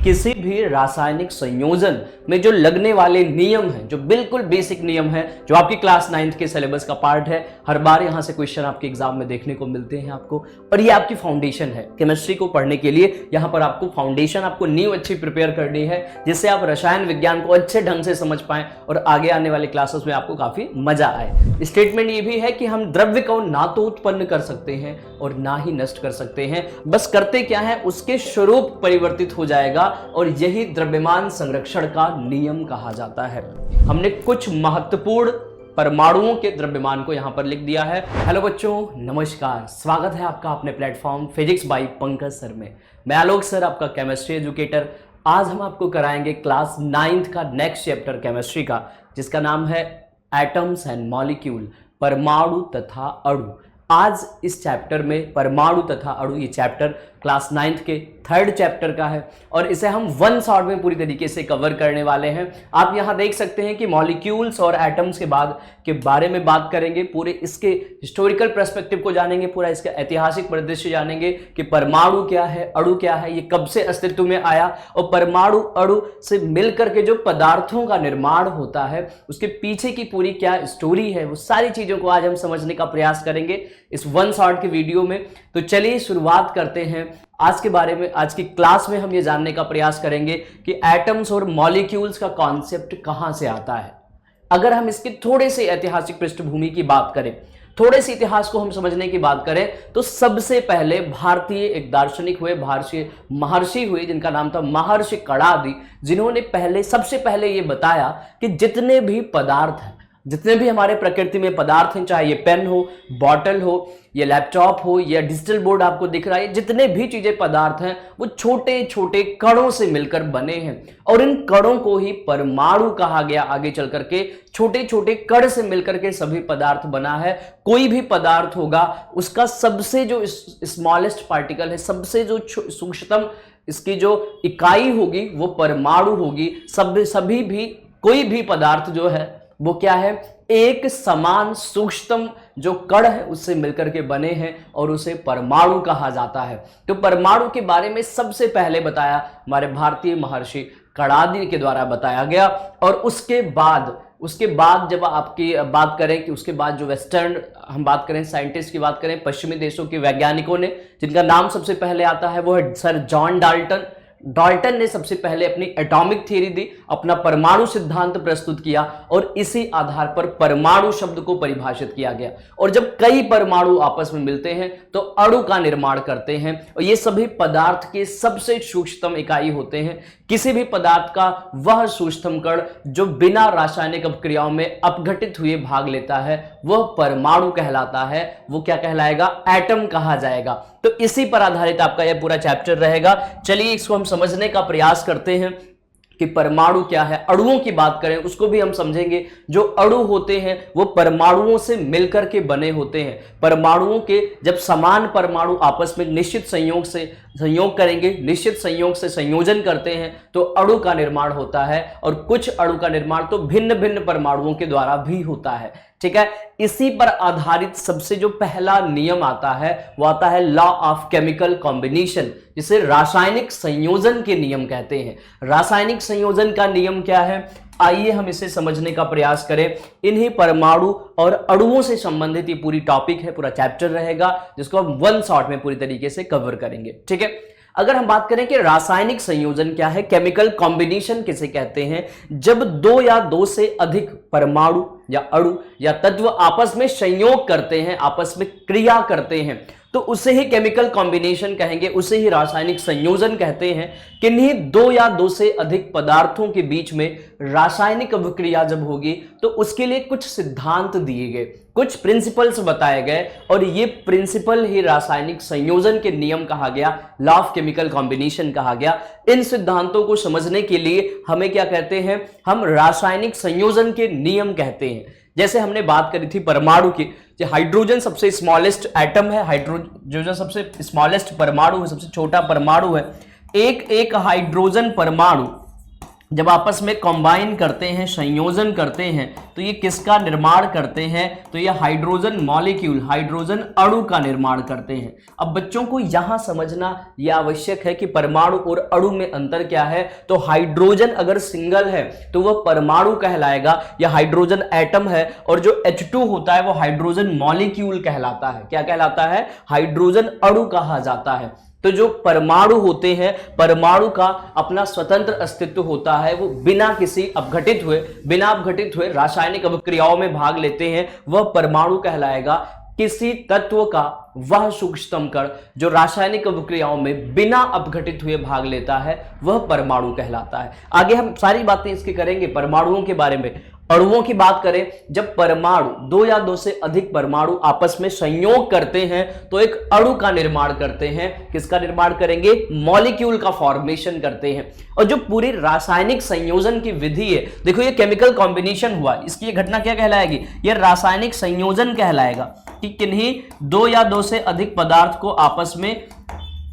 किसी भी रासायनिक संयोजन में जो लगने वाले नियम हैं, जो बिल्कुल बेसिक नियम हैं, जो आपकी क्लास 9th के सिलेबस का पार्ट है, हर बार यहां से क्वेश्चन आपके एग्जाम में देखने को मिलते हैं आपको, और ये आपकी फाउंडेशन है। केमिस्ट्री को पढ़ने के लिए यहां पर आपको फाउंडेशन, आपको नींव अच्छी प्रिपेयर करनी है, जिससे आप रसायन विज्ञान को अच्छे ढंग से समझ पाएं और आगे आने वाले क्लासेस में आपको काफी मजा आए। स्टेटमेंट ये भी है कि हम द्रव्य को ना तो उत्पन्न कर सकते हैं और ना ही नष्ट कर सकते हैं, बस करते क्या है, उसके स्वरूप परिवर्तित हो जाएगा और यही द्रव्यमान संरक्षण का नियम कहा जाता है। हमने कुछ महत्वपूर्ण परमाणुओं के द्रव्यमान को यहां पर लिख दिया है। हेलो बच्चों, नमस्कार, स्वागत है आपका अपने platform physics bye Pankaj sir में। मैं आलोक सर, आपका केमिस्ट्री एजुकेटर। आज हम आपको कराएंगे क्लास 9th का नेक्स्ट चैप्टर केमिस्ट्री का, जिसका नाम है एटम्स एंड मॉलिक्यूल, परमाणु तथा अणु। आज इस चैप्टर में परमाणु तथा अणु, ये चैप्टर क्लास 9th के 3rd चैप्टर का है और इसे हम वन शॉट में पूरी तरीके से कवर करने वाले हैं। आप यहां देख सकते हैं कि मॉलिक्यूल्स और एटम्स के बाद के बारे में बात करेंगे, पूरे इसके हिस्टोरिकल पर्सपेक्टिव को जानेंगे, पूरा इसका ऐतिहासिक परिदृश्य जानेंगे कि परमाणु क्या है, अणु क्या है, ये कब से अस्तित्व में आया और परमाणु अणु से मिलकर के जो पदार्थों का निर्माण होता है उसके पीछे की पूरी क्या स्टोरी है, वो सारी चीजों को आज हम समझने का प्रयास करेंगे इस वन शॉट के वीडियो में। तो चलिए शुरुआत करते हैं आज के बारे में। आज की क्लास में हम ये जानने का प्रयास करेंगे कि एटम्स और मॉलिक्यूल्स का कॉन्सेप्ट कहां से आता है। अगर हम इसके थोड़े से ऐतिहासिक पृष्ठभूमि की बात करें, थोड़े से इतिहास को हम समझने की बात करें, तो सबसे पहले भारतीय एक दार्शनिक हुए, भारतीय महर्षि हुए, जिनका नाम था महर्षि कणादि, जिन्होंने सबसे पहले ये बताया कि जितने भी पदार्थ हैं, जितने भी हमारे प्रकृति में पदार्थ हैं, चाहे ये पेन हो, बॉटल हो, ये लैपटॉप हो या डिजिटल बोर्ड आपको दिख रहा है, जितने भी चीजें पदार्थ हैं वो छोटे छोटे कणों से मिलकर बने हैं और इन कणों को ही परमाणु कहा गया। आगे चल करके छोटे छोटे कण से मिलकर के सभी पदार्थ बना है। कोई भी पदार्थ होगा उसका सबसे जो स्मॉलेस्ट पार्टिकल है, सबसे जो सूक्ष्मतम इसकी जो इकाई होगी वो परमाणु होगी। सभी भी कोई भी पदार्थ जो है वो क्या है, एक समान सूक्ष्मतम जो कण है उससे मिलकर के बने हैं और उसे परमाणु कहा जाता है। तो परमाणु के बारे में सबसे पहले बताया हमारे भारतीय महर्षि कणादि के द्वारा बताया गया। और उसके बाद जब आपकी बात करें कि उसके बाद जो वेस्टर्न हम बात करें, साइंटिस्ट की बात करें, पश्चिमी देशों के वैज्ञानिकों ने, जिनका नाम सबसे पहले आता है वो है सर जॉन डाल्टन ने सबसे पहले अपनी एटॉमिक थ्योरी दी, अपना परमाणु सिद्धांत प्रस्तुत किया और इसी आधार पर परमाणु शब्द को परिभाषित किया गया। और जब कई परमाणु आपस में मिलते हैं तो अणु का निर्माण करते हैं और ये सभी पदार्थ के सबसे सूक्ष्मतम इकाई होते हैं। किसी भी पदार्थ का वह सूक्ष्मतम कण जो बिना रासायनिक अपक्रियाओं में अपघटित हुए भाग लेता है वह परमाणु कहलाता है। वो क्या कहलाएगा, एटम कहा जाएगा। तो इसी पर आधारित आपका यह पूरा चैप्टर रहेगा। चलिए इसको हम समझने का प्रयास करते हैं कि परमाणु क्या है। अणुओं की बात करें उसको भी हम समझेंगे। जो अणु होते हैं वो परमाणुओं से मिलकर के बने होते हैं। परमाणुओं के जब समान परमाणु आपस में निश्चित संयोग करेंगे, निश्चित संयोग से संयोजन करते हैं तो अणु का निर्माण होता है। और कुछ अणु का निर्माण तो भिन्न भिन्न परमाणुओं के द्वारा भी होता है। ठीक है, इसी पर आधारित सबसे जो पहला नियम आता है वो आता है लॉ ऑफ केमिकल कॉम्बिनेशन, जिसे रासायनिक संयोजन के नियम कहते हैं। रासायनिक संयोजन का नियम क्या है, आइए हम इसे समझने का प्रयास करें। इन्हीं परमाणु और अणुओं से संबंधित ये पूरी टॉपिक है, पूरा चैप्टर रहेगा, जिसको हम वन शॉट में पूरी तरीके से कवर करेंगे। ठीक है, अगर हम बात करें कि रासायनिक संयोजन क्या है, केमिकल कॉम्बिनेशन किसे कहते हैं, जब दो या दो से अधिक परमाणु या अणु या तत्व आपस में संयोग करते हैं, आपस में क्रिया करते हैं, तो उसे ही केमिकल कॉम्बिनेशन कहेंगे, उसे ही रासायनिक संयोजन कहते हैं। किन्हीं दो या दो से अधिक पदार्थों के बीच में रासायनिक अभिक्रिया जब होगी तो उसके लिए कुछ सिद्धांत दिए गए, कुछ प्रिंसिपल्स बताए गए और ये प्रिंसिपल ही रासायनिक संयोजन के नियम कहा गया, लॉ ऑफ केमिकल कॉम्बिनेशन कहा गया। इन सिद्धांतों को समझने के लिए हमें क्या कहते हैं, हम रासायनिक संयोजन के नियम कहते हैं। जैसे हमने बात करी थी परमाणु की, जो हाइड्रोजन सबसे स्मॉलेस्ट एटम है, हाइड्रोजन सबसे स्मॉलेस्ट परमाणु है, सबसे छोटा परमाणु है। एक हाइड्रोजन परमाणु जब आपस में कंबाइन करते हैं, संयोजन करते हैं, तो ये किसका निर्माण करते हैं? तो ये हाइड्रोजन मॉलिक्यूल, हाइड्रोजन अणु का निर्माण करते हैं। अब बच्चों को यहां समझना यह आवश्यक है कि परमाणु और अणु में अंतर क्या है। तो हाइड्रोजन अगर सिंगल है तो वह परमाणु कहलाएगा या हाइड्रोजन एटम है, और जो H2 होता है वो हाइड्रोजन मॉलिक्यूल कहलाता है। क्या कहलाता है? हाइड्रोजन अणु कहा जाता है। तो जो परमाणु होते हैं, परमाणु का अपना स्वतंत्र अस्तित्व होता है, वो बिना किसी अपघटित हुए रासायनिक अभिक्रियाओं में भाग लेते हैं, वह परमाणु कहलाएगा। किसी तत्व का वह सूक्ष्मतम कण जो रासायनिक अभिक्रियाओं में बिना अपघटित हुए भाग लेता है, वह परमाणु कहलाता है। आगे हम सारी बातें इसकी करेंगे परमाणुओं के बारे में। अणुओं की बात करें, जब परमाणु, दो या दो से अधिक परमाणु आपस में संयोग करते हैं तो एक अणु का निर्माण करते हैं। किसका निर्माण करेंगे? मॉलिक्यूल का फॉर्मेशन करते हैं। और जो पूरी रासायनिक संयोजन की विधि है, देखो ये केमिकल कॉम्बिनेशन हुआ, इसकी ये घटना क्या कहलाएगी? ये रासायनिक संयोजन कहलाएगा कि किन्हीं दो या दो से अधिक पदार्थ को आपस में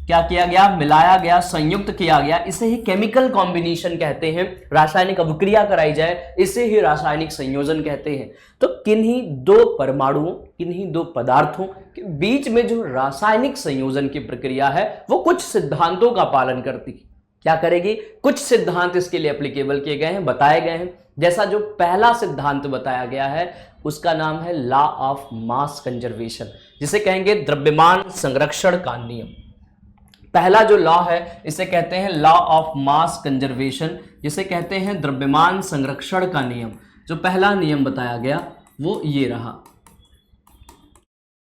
क्या किया गया? मिलाया गया, संयुक्त किया गया। इसे ही केमिकल कॉम्बिनेशन कहते हैं। रासायनिक अभिक्रिया कराई जाए, इसे ही रासायनिक संयोजन कहते हैं। तो किन्हीं दो परमाणुओं, किन्हीं दो पदार्थों के बीच में जो रासायनिक संयोजन की प्रक्रिया है, वो कुछ सिद्धांतों का पालन करती। क्या करेगी? कुछ सिद्धांत इसके लिए एप्लीकेबल किए गए हैं, बताए गए हैं। जैसा जो पहला सिद्धांत बताया गया है उसका नाम है लॉ ऑफ मास कंजर्वेशन, जिसे कहेंगे द्रव्यमान संरक्षण का नियम। पहला जो लॉ है इसे कहते हैं लॉ ऑफ मास कंजर्वेशन, जिसे कहते हैं द्रव्यमान संरक्षण का नियम। जो पहला नियम बताया गया वो ये रहा।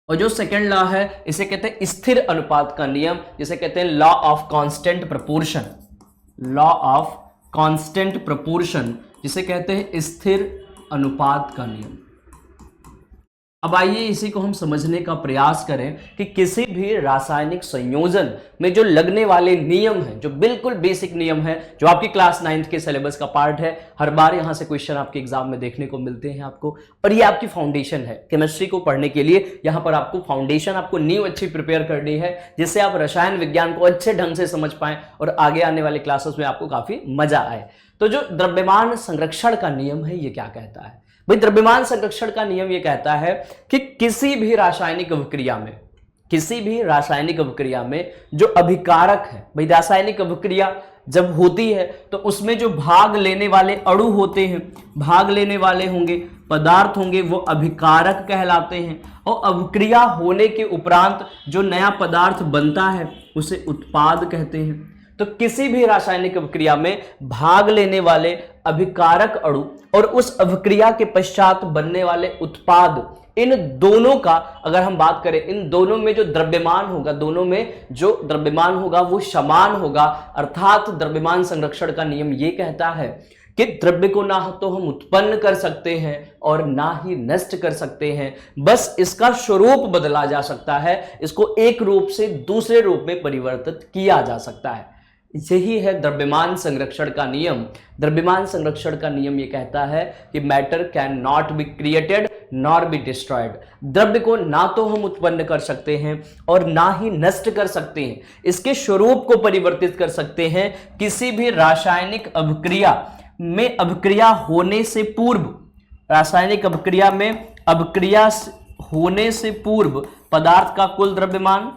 और जो सेकंड लॉ है इसे कहते हैं स्थिर अनुपात का नियम, जिसे कहते हैं law of constant proportion. Law of constant proportion, जिसे कहते हैं स्थिर अनुपात का नियम। अब आइए इसी को हम समझने का प्रयास करें कि किसी भी रासायनिक संयोजन में जो लगने वाले नियम हैं, जो बिल्कुल बेसिक नियम है, जो आपकी क्लास 9th के सिलेबस का पार्ट है। हर बार यहां से क्वेश्चन आपके एग्जाम में देखने को मिलते हैं आपको, और ये आपकी फाउंडेशन है। केमिस्ट्री को पढ़ने के लिए यहाँ पर आपको फाउंडेशन, आपको नींव अच्छी प्रिपेयर करनी है, जिससे आप रसायन विज्ञान को अच्छे ढंग से समझ पाएं और आगे आने वाले क्लासेस में आपको काफी मजा आए। तो जो द्रव्यमान संरक्षण का नियम है ये क्या कहता है? भाई द्रव्यमान संरक्षण का नियम ये कहता है कि किसी भी रासायनिक अभिक्रिया में जो अभिकारक है, भाई रासायनिक अभिक्रिया जब होती है तो उसमें जो भाग लेने वाले अणु होते हैं, भाग लेने वाले होंगे, पदार्थ होंगे, वो अभिकारक कहलाते हैं। और अभिक्रिया होने के उपरांत जो नया पदार्थ बनता है उसे उत्पाद कहते हैं। तो किसी भी रासायनिक अभिक्रिया में भाग लेने वाले अभिकारक अणु और उस अभिक्रिया के पश्चात बनने वाले उत्पाद, इन दोनों का अगर हम बात करें, इन दोनों में जो द्रव्यमान होगा, दोनों में जो द्रव्यमान होगा वो समान होगा। अर्थात द्रव्यमान संरक्षण का नियम ये कहता है कि द्रव्य को ना तो हम उत्पन्न कर सकते हैं और ना ही नष्ट कर सकते हैं, बस इसका स्वरूप बदला जा सकता है, इसको एक रूप से दूसरे रूप में परिवर्तित किया जा सकता है। यही है द्रव्यमान संरक्षण का नियम। द्रव्यमान संरक्षण का नियम ये कहता है कि matter can not be created nor be destroyed. द्रव्य को ना तो हम उत्पन्न कर सकते हैं और ना ही नष्ट कर सकते हैं, इसके स्वरूप को परिवर्तित कर सकते हैं। किसी भी रासायनिक अभिक्रिया में अभिक्रिया होने से पूर्व, रासायनिक अभिक्रिया में अभिक्रिया होने से पूर्व पदार्थ का कुल द्रव्यमान,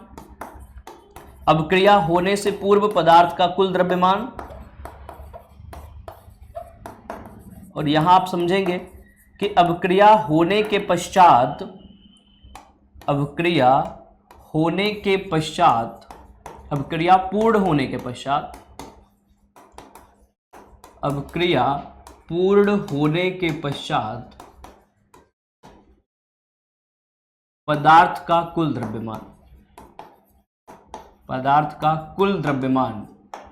अभिक्रिया होने से पूर्व पदार्थ का कुल द्रव्यमान, और यहां आप समझेंगे कि अभिक्रिया होने के पश्चात, अभिक्रिया होने के पश्चात, अभिक्रिया पूर्ण होने के पश्चात, अभिक्रिया पूर्ण होने के पश्चात पदार्थ का कुल द्रव्यमान, पदार्थ का कुल द्रव्यमान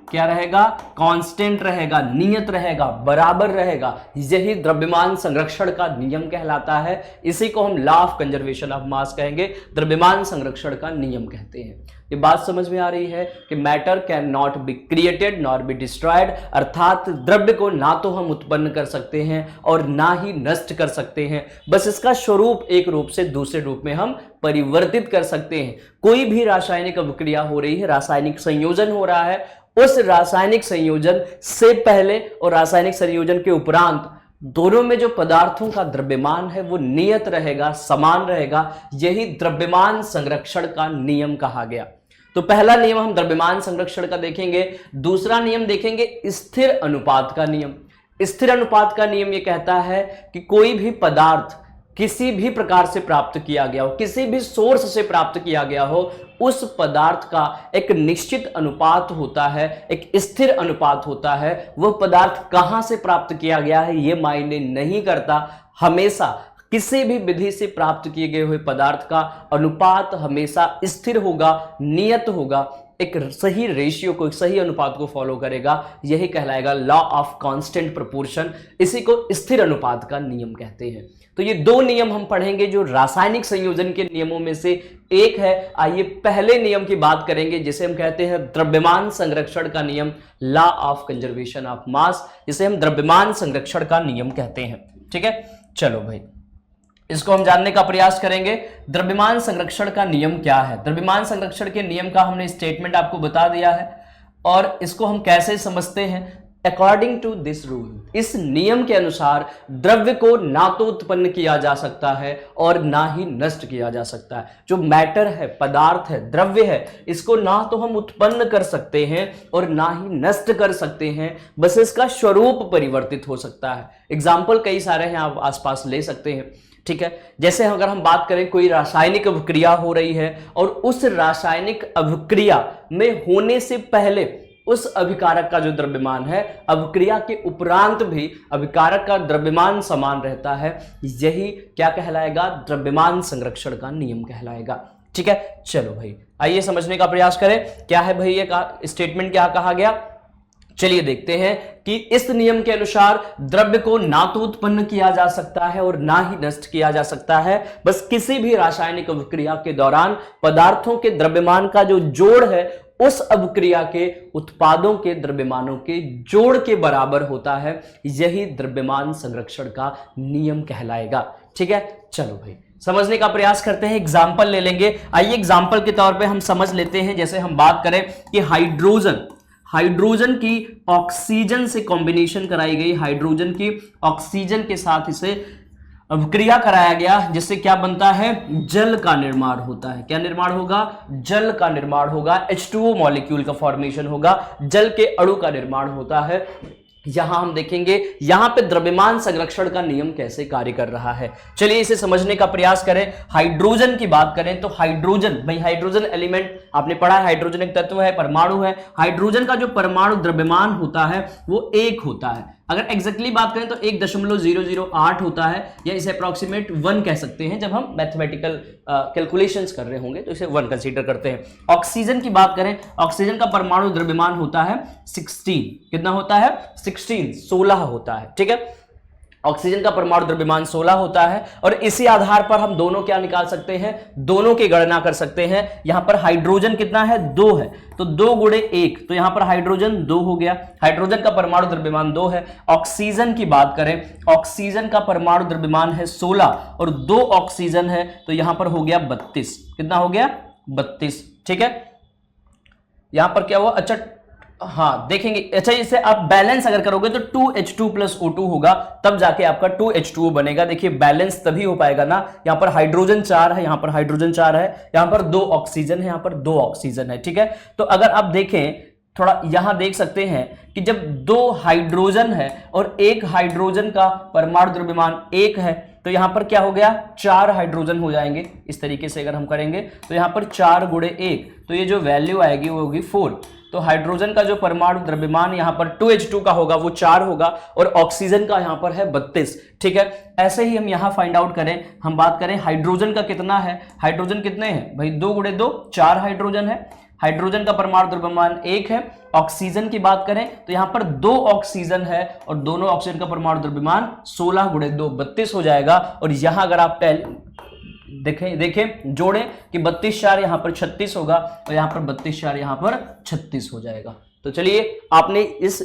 क्या रहेगा? कांस्टेंट रहेगा, नियत रहेगा, बराबर रहेगा। यही द्रव्यमान संरक्षण का नियम कहलाता है। इसी को हम law of conservation of mass कहेंगे, द्रव्यमान संरक्षण का नियम कहते हैं। ये बात समझ में आ रही है कि matter can not be created nor be destroyed, अर्थात द्रव्य को ना तो हम उत्पन्न कर सकते हैं और ना ही नष्ट कर सकते हैं, बस इसका स्वरूप एक रूप से दूसरे रूप में हम परिवर्तित कर सकते हैं। कोई भी रासायनिक अभिक्रिया हो रही है, रासायनिक संयोजन हो रहा है, उस रासायनिक संयोजन से पहले और रासायनिक संयोजन के उपरांत दोनों में जो पदार्थों का द्रव्यमान है वो नियत रहेगा, समान रहेगा। यही द्रव्यमान संरक्षण का नियम कहा गया। तो पहला नियम हम द्रव्यमान संरक्षण का देखेंगे। दूसरा नियम देखेंगे स्थिर अनुपात का नियम। स्थिर अनुपात का नियम यह कहता है कि कोई भी पदार्थ किसी भी प्रकार से प्राप्त किया गया हो, किसी भी सोर्स से प्राप्त किया गया हो, उस पदार्थ का एक निश्चित अनुपात होता है, एक स्थिर अनुपात होता है। वह पदार्थ कहां से प्राप्त किया गया है यह मायने नहीं करता। हमेशा किसी भी विधि से प्राप्त किए गए हुए पदार्थ का अनुपात हमेशा स्थिर होगा, नियत होगा, एक सही रेशियो को, एक सही अनुपात को फॉलो करेगा। यही कहलाएगा लॉ ऑफ कांस्टेंट प्रोपोर्शन। इसी को स्थिर अनुपात का नियम कहते हैं। तो ये दो नियम हम पढ़ेंगे जो रासायनिक संयोजन के नियमों में से एक है। आइए पहले नियम की बात करेंगे जिसे हम कहते हैं द्रव्यमान संरक्षण का नियम, law of conservation of mass, जिसे हम द्रव्यमान संरक्षण का नियम कहते हैं। ठीक है, चलो भाई इसको हम जानने का प्रयास करेंगे। द्रव्यमान संरक्षण का नियम क्या है? द्रव्यमान संरक्षण के नियम का हमने स्टेटमेंट आपको बता दिया है और इसको हम कैसे समझते हैं। अकॉर्डिंग टू दिस रूल, इस नियम के अनुसार द्रव्य को ना तो उत्पन्न किया जा सकता है और ना ही नष्ट किया जा सकता है। जो मैटर है, पदार्थ है, द्रव्य है, इसको ना तो हम उत्पन्न कर सकते हैं और ना ही नष्ट कर सकते हैं, बस इसका स्वरूप परिवर्तित हो सकता है। एग्जाम्पल कई सारे हैं, आप आसपास ले सकते हैं। ठीक है, जैसे अगर हम बात करें कोई रासायनिक अभिक्रिया हो रही है और उस रासायनिक अभिक्रिया में होने से पहले उस अभिकारक का जो द्रव्यमान है, अभिक्रिया के उपरांत भी अभिकारक का द्रव्यमान समान रहता है। यही क्या कहलाएगा? द्रव्यमान संरक्षण का नियम कहलाएगा। ठीक है, चलो भाई आइए समझने का प्रयास करें। क्या है भाई ये स्टेटमेंट, क्या कहा गया? चलिए देखते हैं कि इस नियम के अनुसार द्रव्य को ना तो उत्पन्न किया जा सकता है और ना ही नष्ट किया जा सकता है। बस किसी भी रासायनिक अभिक्रिया के दौरान पदार्थों के द्रव्यमान का जो जोड़ है उस अभिक्रिया के उत्पादों के द्रव्यमानों के जोड़ के बराबर होता है। यही द्रव्यमान संरक्षण का नियम कहलाएगा। ठीक है, चलो भाई समझने का प्रयास करते हैं। एग्जाम्पल ले लेंगे। आइए एग्जाम्पल के तौर पे हम समझ लेते हैं। जैसे हम बात करें कि हाइड्रोजन की ऑक्सीजन से कॉम्बिनेशन कराई गई, हाइड्रोजन की ऑक्सीजन के साथ इसे अभिक्रिया कराया गया, जिससे क्या बनता है? जल का निर्माण होता है। क्या निर्माण होगा? जल का निर्माण होगा। H2O मॉलिक्यूल का फॉर्मेशन होगा, जल के अणु का निर्माण होता है। यहां हम देखेंगे यहां पे द्रव्यमान संरक्षण का नियम कैसे कार्य कर रहा है। चलिए इसे समझने का प्रयास करें। हाइड्रोजन की बात करें तो हाइड्रोजन, भाई हाइड्रोजन एलिमेंट आपने पढ़ा है, हाइड्रोजन एक तत्व है, परमाणु है। हाइड्रोजन का जो परमाणु द्रव्यमान होता है वो 1 होता है। अगर एग्जैक्टली बात करें तो 1.008 होता है, या इसे अप्रोक्सीमेट 1 कह सकते हैं। जब हम मैथमेटिकल कैलकुलेशंस कर रहे होंगे तो इसे 1 कंसीडर करते हैं। ऑक्सीजन की बात करें, ऑक्सीजन का परमाणु द्रव्यमान होता है 16। कितना होता है? 16 होता है। ठीक है, ऑक्सीजन का परमाणु द्रव्यमान 16 होता है और इसी आधार पर हम दोनों क्या निकाल सकते हैं? दोनों की गणना कर सकते हैं। यहां पर हाइड्रोजन कितना है? 2 है, तो 2 गुणे 1, तो यहां पर हाइड्रोजन 2 हो गया। हाइड्रोजन का परमाणु द्रव्यमान 2 है। ऑक्सीजन की बात करें, ऑक्सीजन का परमाणु द्रव्यमान है 16 और 2 ऑक्सीजन है, तो यहां पर हो गया 32। कितना हो गया? 32। ठीक है, यहां पर क्या हुआ? अच्छा हाँ देखेंगे। अच्छा, इसे आप बैलेंस अगर करोगे तो 2H2 प्लस O2 होगा, तब जाके आपका 2H2O बनेगा। देखिए बैलेंस तभी हो पाएगा ना, यहां पर हाइड्रोजन 4 है, यहां पर हाइड्रोजन 4 है, यहां पर 2 ऑक्सीजन है, यहां पर 2 ऑक्सीजन है। ठीक है, तो अगर आप देखें थोड़ा यहां देख सकते हैं कि जब 2 हाइड्रोजन है और 1 हाइड्रोजन का परमाणु द्रव्यमान 1 है, तो यहां पर क्या हो गया? 4 हाइड्रोजन हो जाएंगे। इस तरीके से अगर हम करेंगे तो यहां पर 4 गुणे 1, तो ये जो वैल्यू आएगी वो होगी 4। तो हाइड्रोजन का जो परमाणु द्रव्यमान यहां पर 2H2 का होगा वो 4 होगा और ऑक्सीजन का यहां पर है 32। ठीक है, ऐसे ही हम यहां फाइंड आउट करें, हम बात करें हाइड्रोजन का कितना है। हाइड्रोजन कितने हैं भाई? 2 गुणे 2, 4 हाइड्रोजन है। हाइड्रोजन का परमाणु द्रव्यमान 1 है। ऑक्सीजन की बात करें तो यहां पर 2 ऑक्सीजन है और दोनों ऑक्सीजन का परमाणु द्रव्यमान 16 गुणे 2 32 हो जाएगा। और यहां अगर आप देखें जोड़ें कि 32 4 यहां पर 36 होगा और यहां पर 32 4 यहां पर 36 हो जाएगा। तो चलिए आपने इस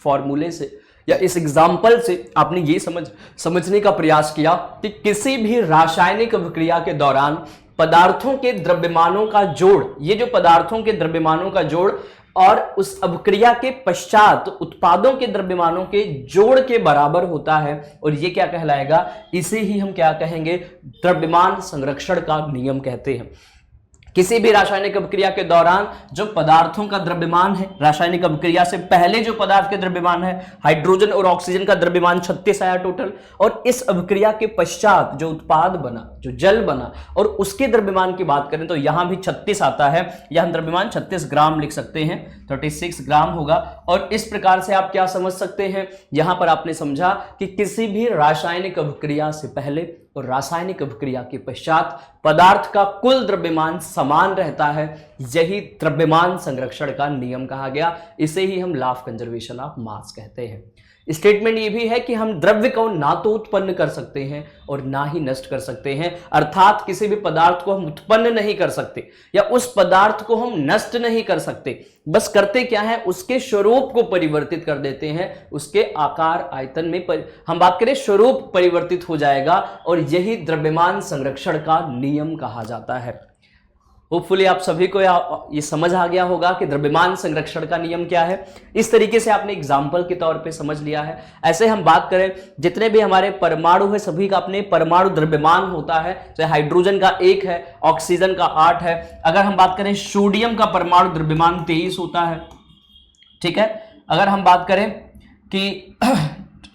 फॉर्मूले से या इस एग्जाम्पल से आपने ये समझने का प्रयास किया कि किसी भी रासायनिक अभिक्रिया के दौरान पदार्थों के द्रव्यमानों का जोड़, ये जो पदार्थों के द्रव्यमानों का जोड़ और उस अभिक्रिया के पश्चात उत्पादों के द्रव्यमानों के जोड़ के बराबर होता है, और ये क्या कहलाएगा, इसे ही हम क्या कहेंगे, द्रव्यमान संरक्षण का नियम कहते हैं। किसी भी रासायनिक अभिक्रिया के दौरान जो पदार्थों का द्रव्यमान है, रासायनिक अभिक्रिया से पहले जो पदार्थ के द्रव्यमान है, हाइड्रोजन और ऑक्सीजन का द्रव्यमान 36 आया टोटल, और इस अभिक्रिया के पश्चात जो उत्पाद बना, जो जल बना, और उसके द्रव्यमान की बात करें तो यहां भी 36 आता है, यह हम द्रव्यमान 36 ग्राम लिख सकते हैं, 36 ग्राम होगा। और इस प्रकार से आप क्या समझ सकते हैं, यहां पर आपने समझा कि किसी भी रासायनिक अभिक्रिया से पहले और रासायनिक अभिक्रिया के पश्चात पदार्थ का कुल द्रव्यमान समान रहता है, यही द्रव्यमान संरक्षण का नियम कहा गया। इसे ही हम law of conservation of mass कहते हैं। स्टेटमेंट ये भी है कि हम द्रव्य को ना तो उत्पन्न कर सकते हैं और ना ही नष्ट कर सकते हैं, अर्थात किसी भी पदार्थ को हम उत्पन्न नहीं कर सकते या उस पदार्थ को हम नष्ट नहीं कर सकते, बस करते क्या है, उसके स्वरूप को परिवर्तित कर देते हैं, उसके आकार आयतन में हम बात करें स्वरूप परिवर्तित हो जाएगा, और यही द्रव्यमान संरक्षण का नियम कहा जाता है। होपफुली आप सभी को ये समझ आ गया होगा कि द्रव्यमान संरक्षण का नियम क्या है। इस तरीके से आपने एग्जाम्पल के तौर पे समझ लिया है। ऐसे हम बात करें, जितने भी हमारे परमाणु है सभी का अपने परमाणु द्रव्यमान होता है, जैसे हाइड्रोजन का 1 है, ऑक्सीजन का 8 है। अगर हम बात करें सोडियम का परमाणु द्रव्यमान 23 होता है, ठीक है। अगर हम बात करें कि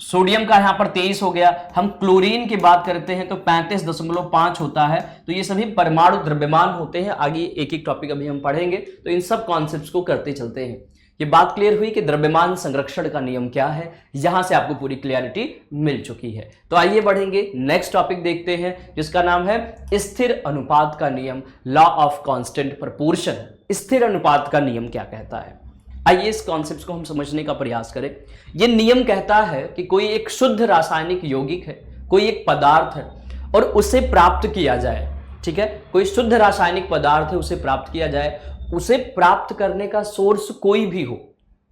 सोडियम का यहां पर 23 हो गया, हम क्लोरीन की बात करते हैं तो 35.5 होता है। तो ये सभी परमाणु द्रव्यमान होते हैं। आगे एक एक टॉपिक अभी हम पढ़ेंगे, तो इन सब कॉन्सेप्ट्स को करते चलते हैं। ये बात क्लियर हुई कि द्रव्यमान संरक्षण का नियम क्या है, यहां से आपको पूरी क्लियरिटी मिल चुकी है। तो आइए बढ़ेंगे, नेक्स्ट टॉपिक देखते हैं जिसका नाम है स्थिर अनुपात का नियम, लॉ ऑफ कांस्टेंट प्रोपोर्शन। स्थिर अनुपात का नियम क्या कहता है, आइए इस कॉन्सेप्ट को हम समझने का प्रयास करें। यह नियम कहता है कि कोई एक शुद्ध रासायनिक यौगिक है, कोई एक पदार्थ है और उसे प्राप्त किया जाए, ठीक है, कोई शुद्ध रासायनिक पदार्थ है, उसे प्राप्त किया जाए, उसे प्राप्त करने का सोर्स कोई भी हो,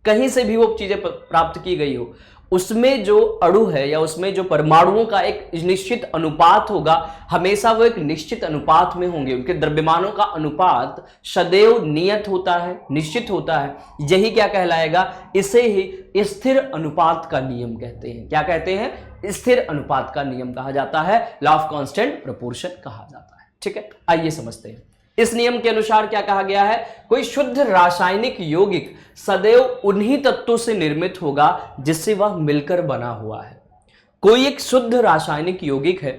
कहीं से भी वो चीजें प्राप्त की गई हो, उसमें जो अणु है या उसमें जो परमाणुओं का एक निश्चित अनुपात होगा, हमेशा वो एक निश्चित अनुपात में होंगे, उनके द्रव्यमानों का अनुपात सदैव नियत होता है, निश्चित होता है। यही क्या कहलाएगा, इसे ही स्थिर अनुपात का नियम कहते हैं। क्या कहते हैं, स्थिर अनुपात का नियम कहा जाता है, लॉ ऑफ कांस्टेंट प्रोपोर्शन कहा जाता है। ठीक है, आइए समझते हैं। इस नियम के अनुसार क्या कहा गया है, कोई शुद्ध रासायनिक यौगिक सदैव उन्हीं तत्वों से निर्मित होगा जिससे वह मिलकर बना हुआ है। कोई एक शुद्ध रासायनिक यौगिक है,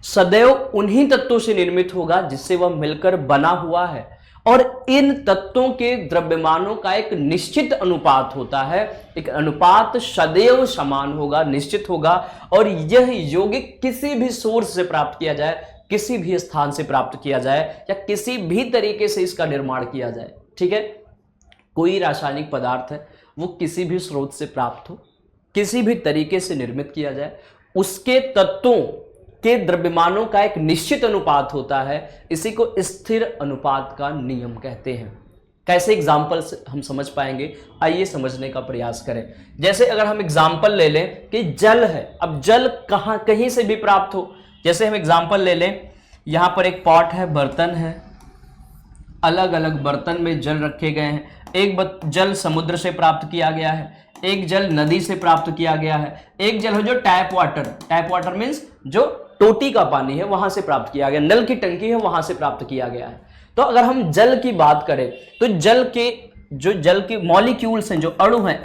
सदैव उन्हीं तत्वों से निर्मित होगा जिससे वह मिलकर बना हुआ है, और इन तत्वों के द्रव्यमानों का एक निश्चित अनुपात होता है। एक अनुपात सदैव समान होगा, निश्चित होगा, और यह यौगिक किसी भी सोर्स से प्राप्त किया जाए, किसी भी स्थान से प्राप्त किया जाए, या किसी भी तरीके से इसका निर्माण किया जाए। ठीक है, कोई रासायनिक पदार्थ है, वो किसी भी स्रोत से प्राप्त हो, किसी भी तरीके से निर्मित किया जाए, उसके तत्वों के द्रव्यमानों का एक निश्चित अनुपात होता है, इसी को स्थिर अनुपात का नियम कहते हैं। कैसे एग्जाम्पल से हम समझ पाएंगे, आइए समझने का प्रयास करें। जैसे अगर हम एग्जाम्पल ले लें कि जल है, अब जल कहीं से भी प्राप्त हो, जैसे हम एग्जाम्पल ले लें, यहां पर एक पॉट है, बर्तन है, अलग अलग बर्तन में जल रखे गए हैं। एक जल समुद्र से प्राप्त किया गया है, एक जल नदी से प्राप्त किया गया है, एक जल है जो टैप वाटर मीन्स जो टोटी का पानी है वहां से प्राप्त किया गया, नल की टंकी है वहां से प्राप्त किया गया है। तो अगर हम जल की बात करें तो जल के मॉलिक्यूल्स हैं, जो अणु हैं,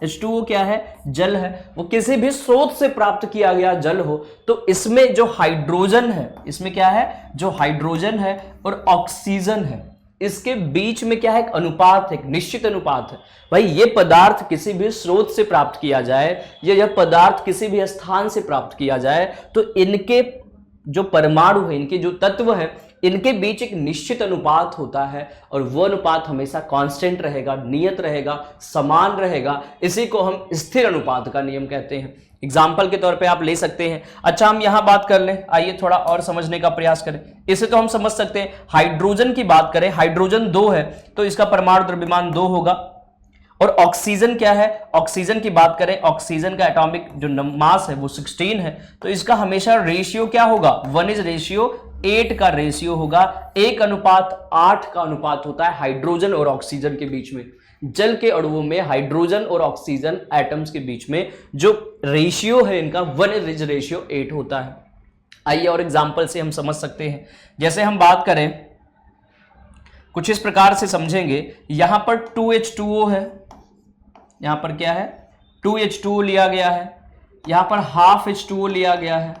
H2O क्या है, जल है, वो किसी भी स्रोत से प्राप्त किया गया जल हो, तो इसमें जो हाइड्रोजन है, इसमें क्या है, जो हाइड्रोजन है और ऑक्सीजन है, इसके बीच में क्या है, एक अनुपात है, एक निश्चित अनुपात है। भाई ये पदार्थ किसी भी स्रोत से प्राप्त किया जाए या यह पदार्थ किसी भी स्थान से प्राप्त किया जाए, तो इनके जो परमाणु है, इनके जो तत्व है, इनके बीच एक निश्चित अनुपात होता है, और वह अनुपात हमेशा कांस्टेंट रहेगा, नियत रहेगा, समान रहेगा। इसी को हम स्थिर अनुपात का नियम कहते हैं। एग्जाम्पल के तौर पे आप ले सकते हैं। अच्छा, हम यहां बात कर लें, आइए थोड़ा और समझने का प्रयास करें। इसे तो हम समझ सकते हैं, हाइड्रोजन की बात करें, हाइड्रोजन 2 है तो इसका परमाणु द्रव्यमान 2 होगा। और ऑक्सीजन क्या है, ऑक्सीजन की बात करें, ऑक्सीजन का एटॉमिक जो मास है वो 16 है, तो इसका हमेशा रेशियो क्या होगा, 1 is ratio 8 का रेशियो होगा, 1:8 का अनुपात होता है हाइड्रोजन और ऑक्सीजन के बीच में। जल के अणुओं में हाइड्रोजन और ऑक्सीजन एटम्स के बीच में जो रेशियो है इनका 1:8 होता है। आइए और एग्जांपल से हम समझ सकते हैं। जैसे हम बात करें कुछ इस प्रकार से समझेंगे, यहां पर 2H2O है, यहां पर क्या है 2H2O लिया गया है, यहां पर हाफ H2O लिया गया है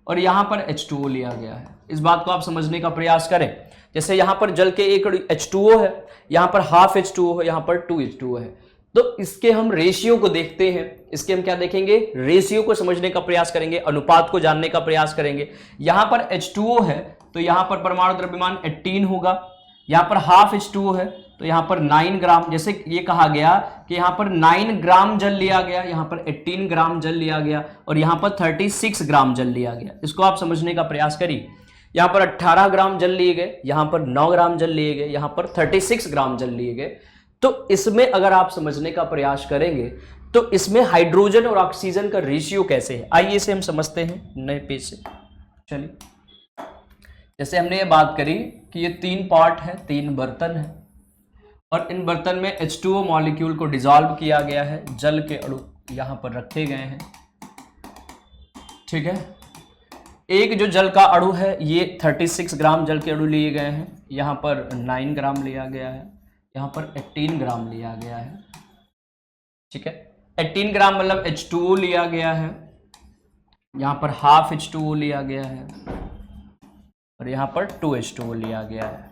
और यहां पर H2O लिया गया है। इस बात को आप समझने का प्रयास करें। जैसे यहां पर जल के एक H2O है, यहां पर हाफ H2O है, यहां पर 2H2O है, तो इसके हम रेशियो को देखते हैं। इसके हम क्या देखेंगे, रेशियो को समझने का प्रयास करेंगे, अनुपात को जानने का प्रयास करेंगे। यहां पर H2O है तो यहां पर परमाणु द्रव्यमान 18 होगा, यहां पर हाफ H2O है तो यहां पर 9 ग्राम, जैसे ये कहा गया कि यहां पर 9 ग्राम जल लिया गया, यहां पर 18 ग्राम जल लिया गया और यहां पर 36 ग्राम जल लिया गया। इसको आप समझने का प्रयास करिए। यहां पर 18 ग्राम जल लिए गए, यहां पर 9 ग्राम जल लिए गए, यहां पर 36 ग्राम जल लिए गए। तो इसमें अगर आप समझने का प्रयास करेंगे तो इसमें हाइड्रोजन और ऑक्सीजन का रेशियो कैसे है, आइए इसे हम समझते हैं नए पेज से। चलिए, जैसे हमने ये बात करी कि ये 3 पार्ट है, 3 बर्तन है और इन बर्तन में H2O मॉलिक्यूल को डिसॉल्व किया गया है, जल के अणु यहां पर रखे गए हैं। ठीक है, एक जो जल का अणु है ये 36 ग्राम जल के अणु लिए गए हैं, यहां पर 9 ग्राम लिया गया है, यहां पर 18 ग्राम लिया गया है। ठीक है, 18 ग्राम मतलब H2O लिया गया है, यहां पर हाफ H2O लिया गया है और यहां पर 2H2O लिया गया है।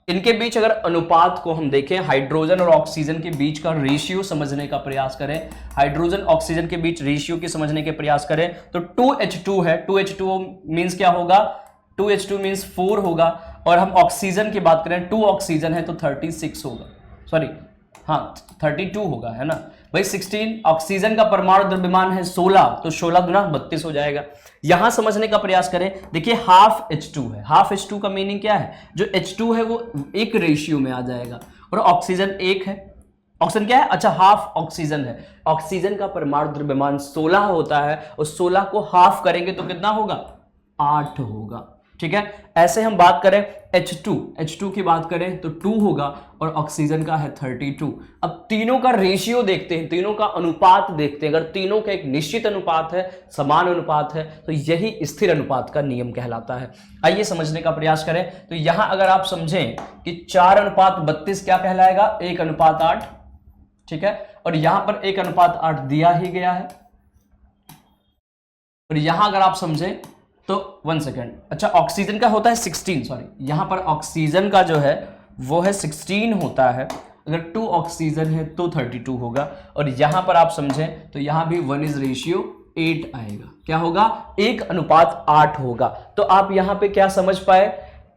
इनके बीच अगर अनुपात को हम देखें, हाइड्रोजन और ऑक्सीजन के बीच का रेशियो समझने का प्रयास करें, हाइड्रोजन ऑक्सीजन के बीच रेशियो की समझने के प्रयास करें तो 2H2 है, 2H2O मींस क्या होगा, 2H2 मींस 4 होगा और हम ऑक्सीजन की बात करें 2 ऑक्सीजन है तो 36 होगा, सॉरी हाँ 32 होगा, है ना भाई। 16 ऑक्सीजन का परमाणु द्रव्यमान है 16 तो 16 गुना 32 हो जाएगा। यहां समझने का प्रयास करें, देखिए हाफ H2 है, हाफ H2 का मीनिंग क्या है, जो H2 है वो एक रेशियो में आ जाएगा और ऑक्सीजन एक है। ऑक्सीजन क्या है, अच्छा हाफ ऑक्सीजन है। ऑक्सीजन का परमाणु द्रव्यमान 16 होता है और 16 को हाफ करेंगे तो कितना होगा, 8 होगा। ठीक है, ऐसे हम बात करें H2 की बात करें तो 2 होगा और ऑक्सीजन का है 32। अब तीनों का रेशियो देखते हैं, तीनों का अनुपात देखते हैं। अगर तीनों का एक निश्चित अनुपात है, समान अनुपात है, तो यही स्थिर अनुपात का नियम कहलाता है। आइए समझने का प्रयास करें। तो यहां अगर आप समझें कि 4:32 क्या कहलाएगा, 1:8। ठीक है, और यहां पर 1:8 दिया ही गया है और यहां अगर आप समझें तो 1 सेकेंड, अच्छा ऑक्सीजन का होता है 16, सॉरी यहां पर ऑक्सीजन का जो है वो है 16 होता है। अगर 2 ऑक्सीजन है तो 32 होगा और यहां पर आप समझें तो यहां भी 1:8 आएगा। क्या होगा, 1:8 होगा। तो आप यहां पे क्या समझ पाए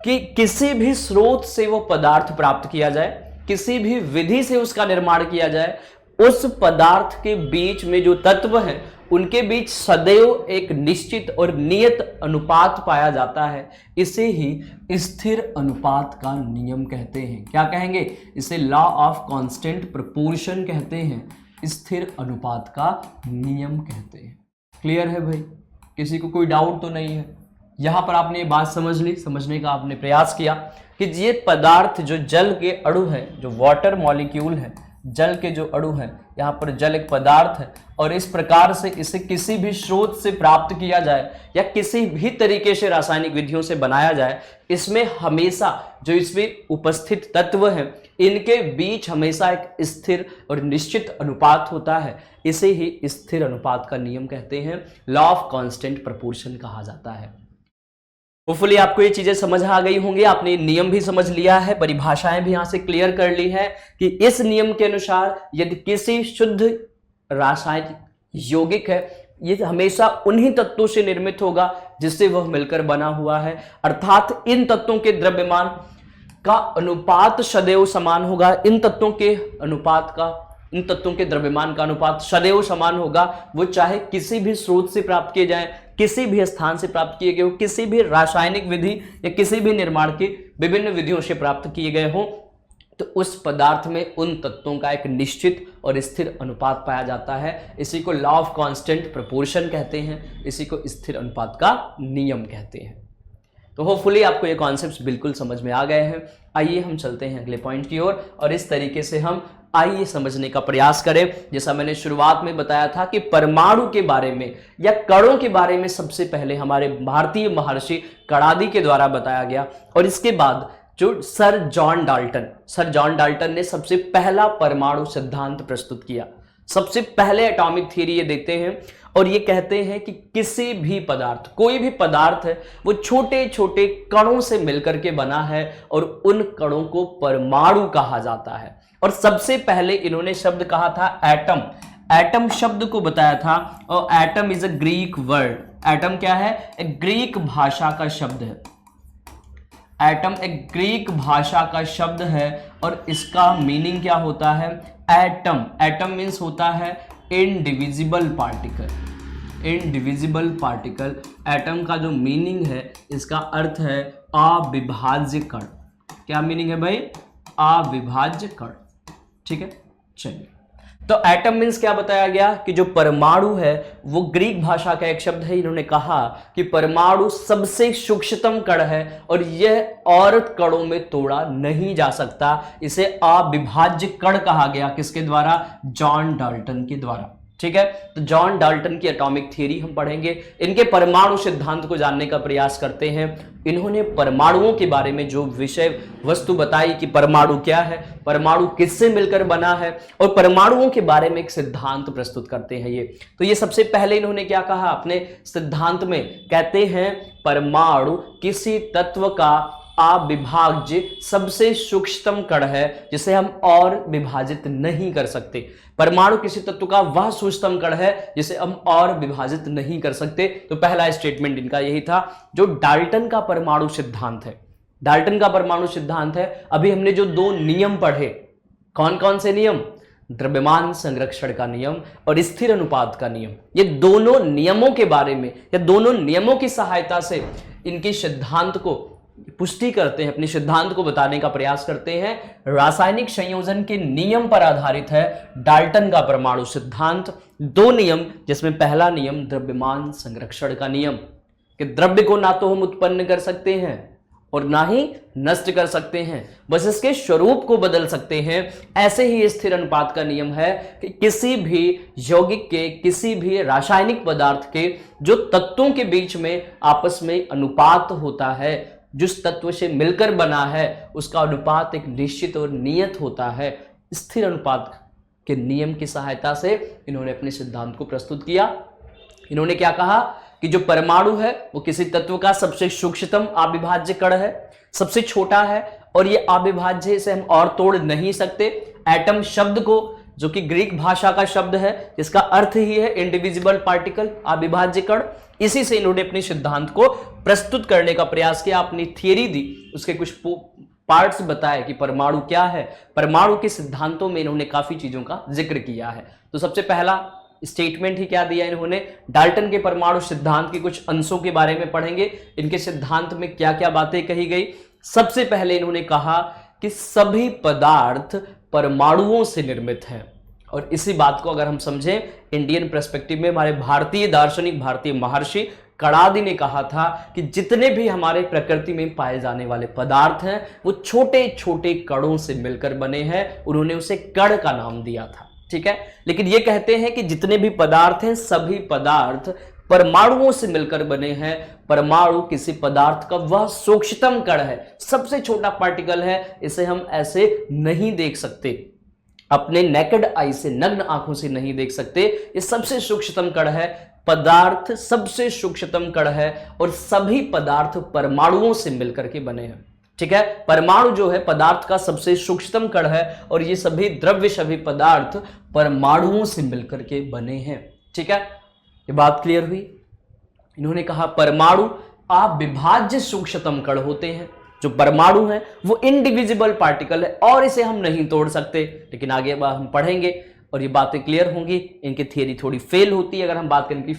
कि किसी भी स्रोत से वो पदार्थ प्राप्त किया जाए, किसी भी विधि से उसका निर्माण किया जाए, उस पदार्थ के बीच में जो तत्व है उनके बीच सदैव एक निश्चित और नियत अनुपात पाया जाता है। इसे ही स्थिर अनुपात का नियम कहते हैं। क्या कहेंगे, इसे लॉ ऑफ कांस्टेंट प्रोपोर्शन कहते हैं, स्थिर अनुपात का नियम कहते हैं। क्लियर है भाई, किसी को कोई डाउट तो नहीं है। यहां पर आपने ये बात समझ ली, समझने का आपने प्रयास किया कि ये पदार्थ जो जल के अणु है, जो वाटर मॉलिक्यूल है, जल के जो अणु हैं, यहाँ पर जल एक पदार्थ है और इस प्रकार से इसे किसी भी स्रोत से प्राप्त किया जाए या किसी भी तरीके से रासायनिक विधियों से बनाया जाए, इसमें हमेशा जो इसमें उपस्थित तत्व हैं इनके बीच हमेशा एक स्थिर और निश्चित अनुपात होता है। इसे ही स्थिर अनुपात का नियम कहते हैं, लॉ ऑफ कांस्टेंट प्रोपोर्शन कहा जाता है। होपफुली आपको ये चीजें समझ आ गई होंगी, आपने नियम भी समझ लिया है, परिभाषाएं भी यहां से क्लियर कर ली है कि इस नियम के अनुसार यदि किसी शुद्ध रासायनिक यौगिक है ये हमेशा उन्हीं तत्वों से निर्मित होगा जिससे वह मिलकर बना हुआ है, अर्थात इन तत्वों के द्रव्यमान का अनुपात सदैव समान होगा। इन तत्वों के द्रव्यमान का अनुपात सदैव समान होगा, वो चाहे किसी भी स्रोत से प्राप्त किए जाए, किसी भी स्थान से प्राप्त किए गए हो, किसी भी रासायनिक विधि या किसी भी निर्माण की विभिन्न विधियों से प्राप्त किए गए हो, तो उस पदार्थ में उन तत्वों का एक निश्चित और स्थिर अनुपात पाया जाता है। इसी को लॉ ऑफ कांस्टेंट प्रोपोर्शन कहते हैं, इसी को स्थिर अनुपात का नियम कहते हैं। तो होपफुली आपको ये कॉन्सेप्ट्स बिल्कुल समझ में आ गए हैं। आइए हम चलते हैं अगले पॉइंट की ओर और इस तरीके से हम आइए समझने का प्रयास करें। जैसा मैंने शुरुआत में बताया था कि परमाणु के बारे में या कणों के बारे में सबसे पहले हमारे भारतीय महर्षि कणादि के द्वारा बताया गया, और इसके बाद जो सर जॉन डाल्टन ने सबसे पहला परमाणु सिद्धांत प्रस्तुत किया। सबसे पहले एटॉमिक थ्योरी ये देते हैं और ये कहते हैं कि किसी भी पदार्थ, कोई भी पदार्थ है, वो छोटे छोटे कणों से मिलकर के बना है और उन कणों को परमाणु कहा जाता है। और सबसे पहले इन्होंने शब्द कहा था एटम। एटम शब्द को बताया था, और atom is a Greek word. Atom क्या है? एक ग्रीक भाषा का शब्द है। एटम एक ग्रीक भाषा का शब्द है और इसका मीनिंग क्या होता है? एटम मीन्स होता है indivisible particle. Indivisible particle, atom का जो मीनिंग है, इसका अर्थ है अविभाज्य कण। क्या मीनिंग है भाई? अविभाज्य कण। ठीक है, चलिए। तो एटम मीन्स क्या बताया गया कि जो परमाणु है वो ग्रीक भाषा का एक शब्द है। इन्होंने कहा कि परमाणु सबसे सूक्ष्मतम कण है और यह और कणों में तोड़ा नहीं जा सकता। इसे अविभाज्य कण कहा गया। किसके द्वारा? जॉन डाल्टन के द्वारा। ठीक है, तो जॉन डाल्टन की एटॉमिक थ्योरी हम पढ़ेंगे, इनके परमाणु सिद्धांत को जानने का प्रयास करते हैं। इन्होंने परमाणुओं के बारे में जो विषय वस्तु बताई कि परमाणु क्या है, परमाणु किससे मिलकर बना है, और परमाणुओं के बारे में एक सिद्धांत प्रस्तुत करते हैं ये। तो ये सबसे पहले इन्होंने क्या कहा अपने सिद्धांत में? कहते हैं परमाणु किसी तत्व का अविभाज्य सबसे सूक्ष्मतम कण है जिसे हम और विभाजित नहीं कर सकते। परमाणु किसी तत्व का वह सूक्ष्मतम कण है जिसे हम और विभाजित नहीं कर सकते। तो पहला स्टेटमेंट इनका यही था, जो डाल्टन का परमाणु सिद्धांत है। डाल्टन का परमाणु सिद्धांत है। अभी हमने जो दो नियम पढ़े, कौन कौन से नियम? द्रव्यमान संरक्षण का नियम और स्थिर अनुपात का नियम। ये दोनों नियमों के बारे में या दोनों नियमों की सहायता से इनके सिद्धांत को पुष्टि करते हैं, अपने सिद्धांत को बताने का प्रयास करते हैं। रासायनिक संयोजन के नियम पर आधारित है डाल्टन का परमाणु सिद्धांत। दो नियम, जिसमें पहला नियम द्रव्यमान संरक्षण का नियम, कि द्रव्य को ना तो हम उत्पन्न कर सकते हैं और ना ही नष्ट कर सकते हैं, बस इसके स्वरूप को बदल सकते हैं। ऐसे ही स्थिर अनुपात का नियम है कि किसी भी यौगिक के, किसी भी रासायनिक पदार्थ के जो तत्वों के बीच में आपस में अनुपात होता है, जिस तत्व से मिलकर बना है उसका अनुपात एक निश्चित और नियत होता है। स्थिर अनुपात के नियम की सहायता से इन्होंने अपने सिद्धांत को प्रस्तुत किया। इन्होंने क्या कहा कि जो परमाणु है वो किसी तत्व का सबसे सूक्ष्मतम अविभाज्य कण है, सबसे छोटा है और ये अविभाज्य, इसे हम और तोड़ नहीं सकते। एटम शब्द को, जो कि ग्रीक भाषा का शब्द है, जिसका अर्थ ही है इंडिविजिबल पार्टिकल, अविभाज्य कण, इसी से इन्होंने अपने सिद्धांत को प्रस्तुत करने का प्रयास किया, अपनी थियरी दी, उसके कुछ पार्ट्स बताए कि परमाणु क्या है। परमाणु के सिद्धांतों में इन्होंने काफी चीजों का जिक्र किया है। तो सबसे पहला स्टेटमेंट ही क्या दिया इन्होंने? डाल्टन के परमाणु सिद्धांत के कुछ अंशों के बारे में पढ़ेंगे, इनके सिद्धांत में क्या क्या बातें कही गई। सबसे पहले इन्होंने कहा कि सभी पदार्थ परमाणुओं से निर्मित हैं, और इसी बात को अगर हम समझें इंडियन पर्सपेक्टिव में, हमारे भारतीय दार्शनिक, भारतीय महर्षि कणादि ने कहा था कि जितने भी हमारे प्रकृति में पाए जाने वाले पदार्थ हैं वो छोटे छोटे कणों से मिलकर बने हैं। उन्होंने उसे कण का नाम दिया था। ठीक है, लेकिन ये कहते हैं कि जितने भी पदार्थ हैं सभी पदार्थ परमाणुओं से मिलकर बने हैं। परमाणु किसी पदार्थ का वह सूक्ष्मतम कण है, सबसे छोटा पार्टिकल है, इसे हम ऐसे नहीं देख सकते, अपने नेकेड आई से, नग्न आंखों से नहीं देख सकते। ये सबसे सूक्ष्मतम कण है, पदार्थ सबसे सूक्ष्मतम कण है और सभी पदार्थ परमाणुओं से मिलकर के बने हैं। ठीक है, परमाणु जो है पदार्थ का सबसे सूक्ष्मतम कण है और ये सभी द्रव्य, सभी पदार्थ परमाणुओं से मिलकर के बने हैं। ठीक है, ये बात क्लियर हुई। इन्होंने कहा परमाणु अविभाज्य सूक्ष्मतम कण होते हैं। जो परमाणु है वो इनडिविजिबल पार्टिकल है और इसे हम नहीं तोड़ सकते, लेकिन आगे हम पढ़ेंगे और ये बातें क्लियर होंगी। इनकी थियरी थोड़ी फेल होती है। अगर हम बात करें कि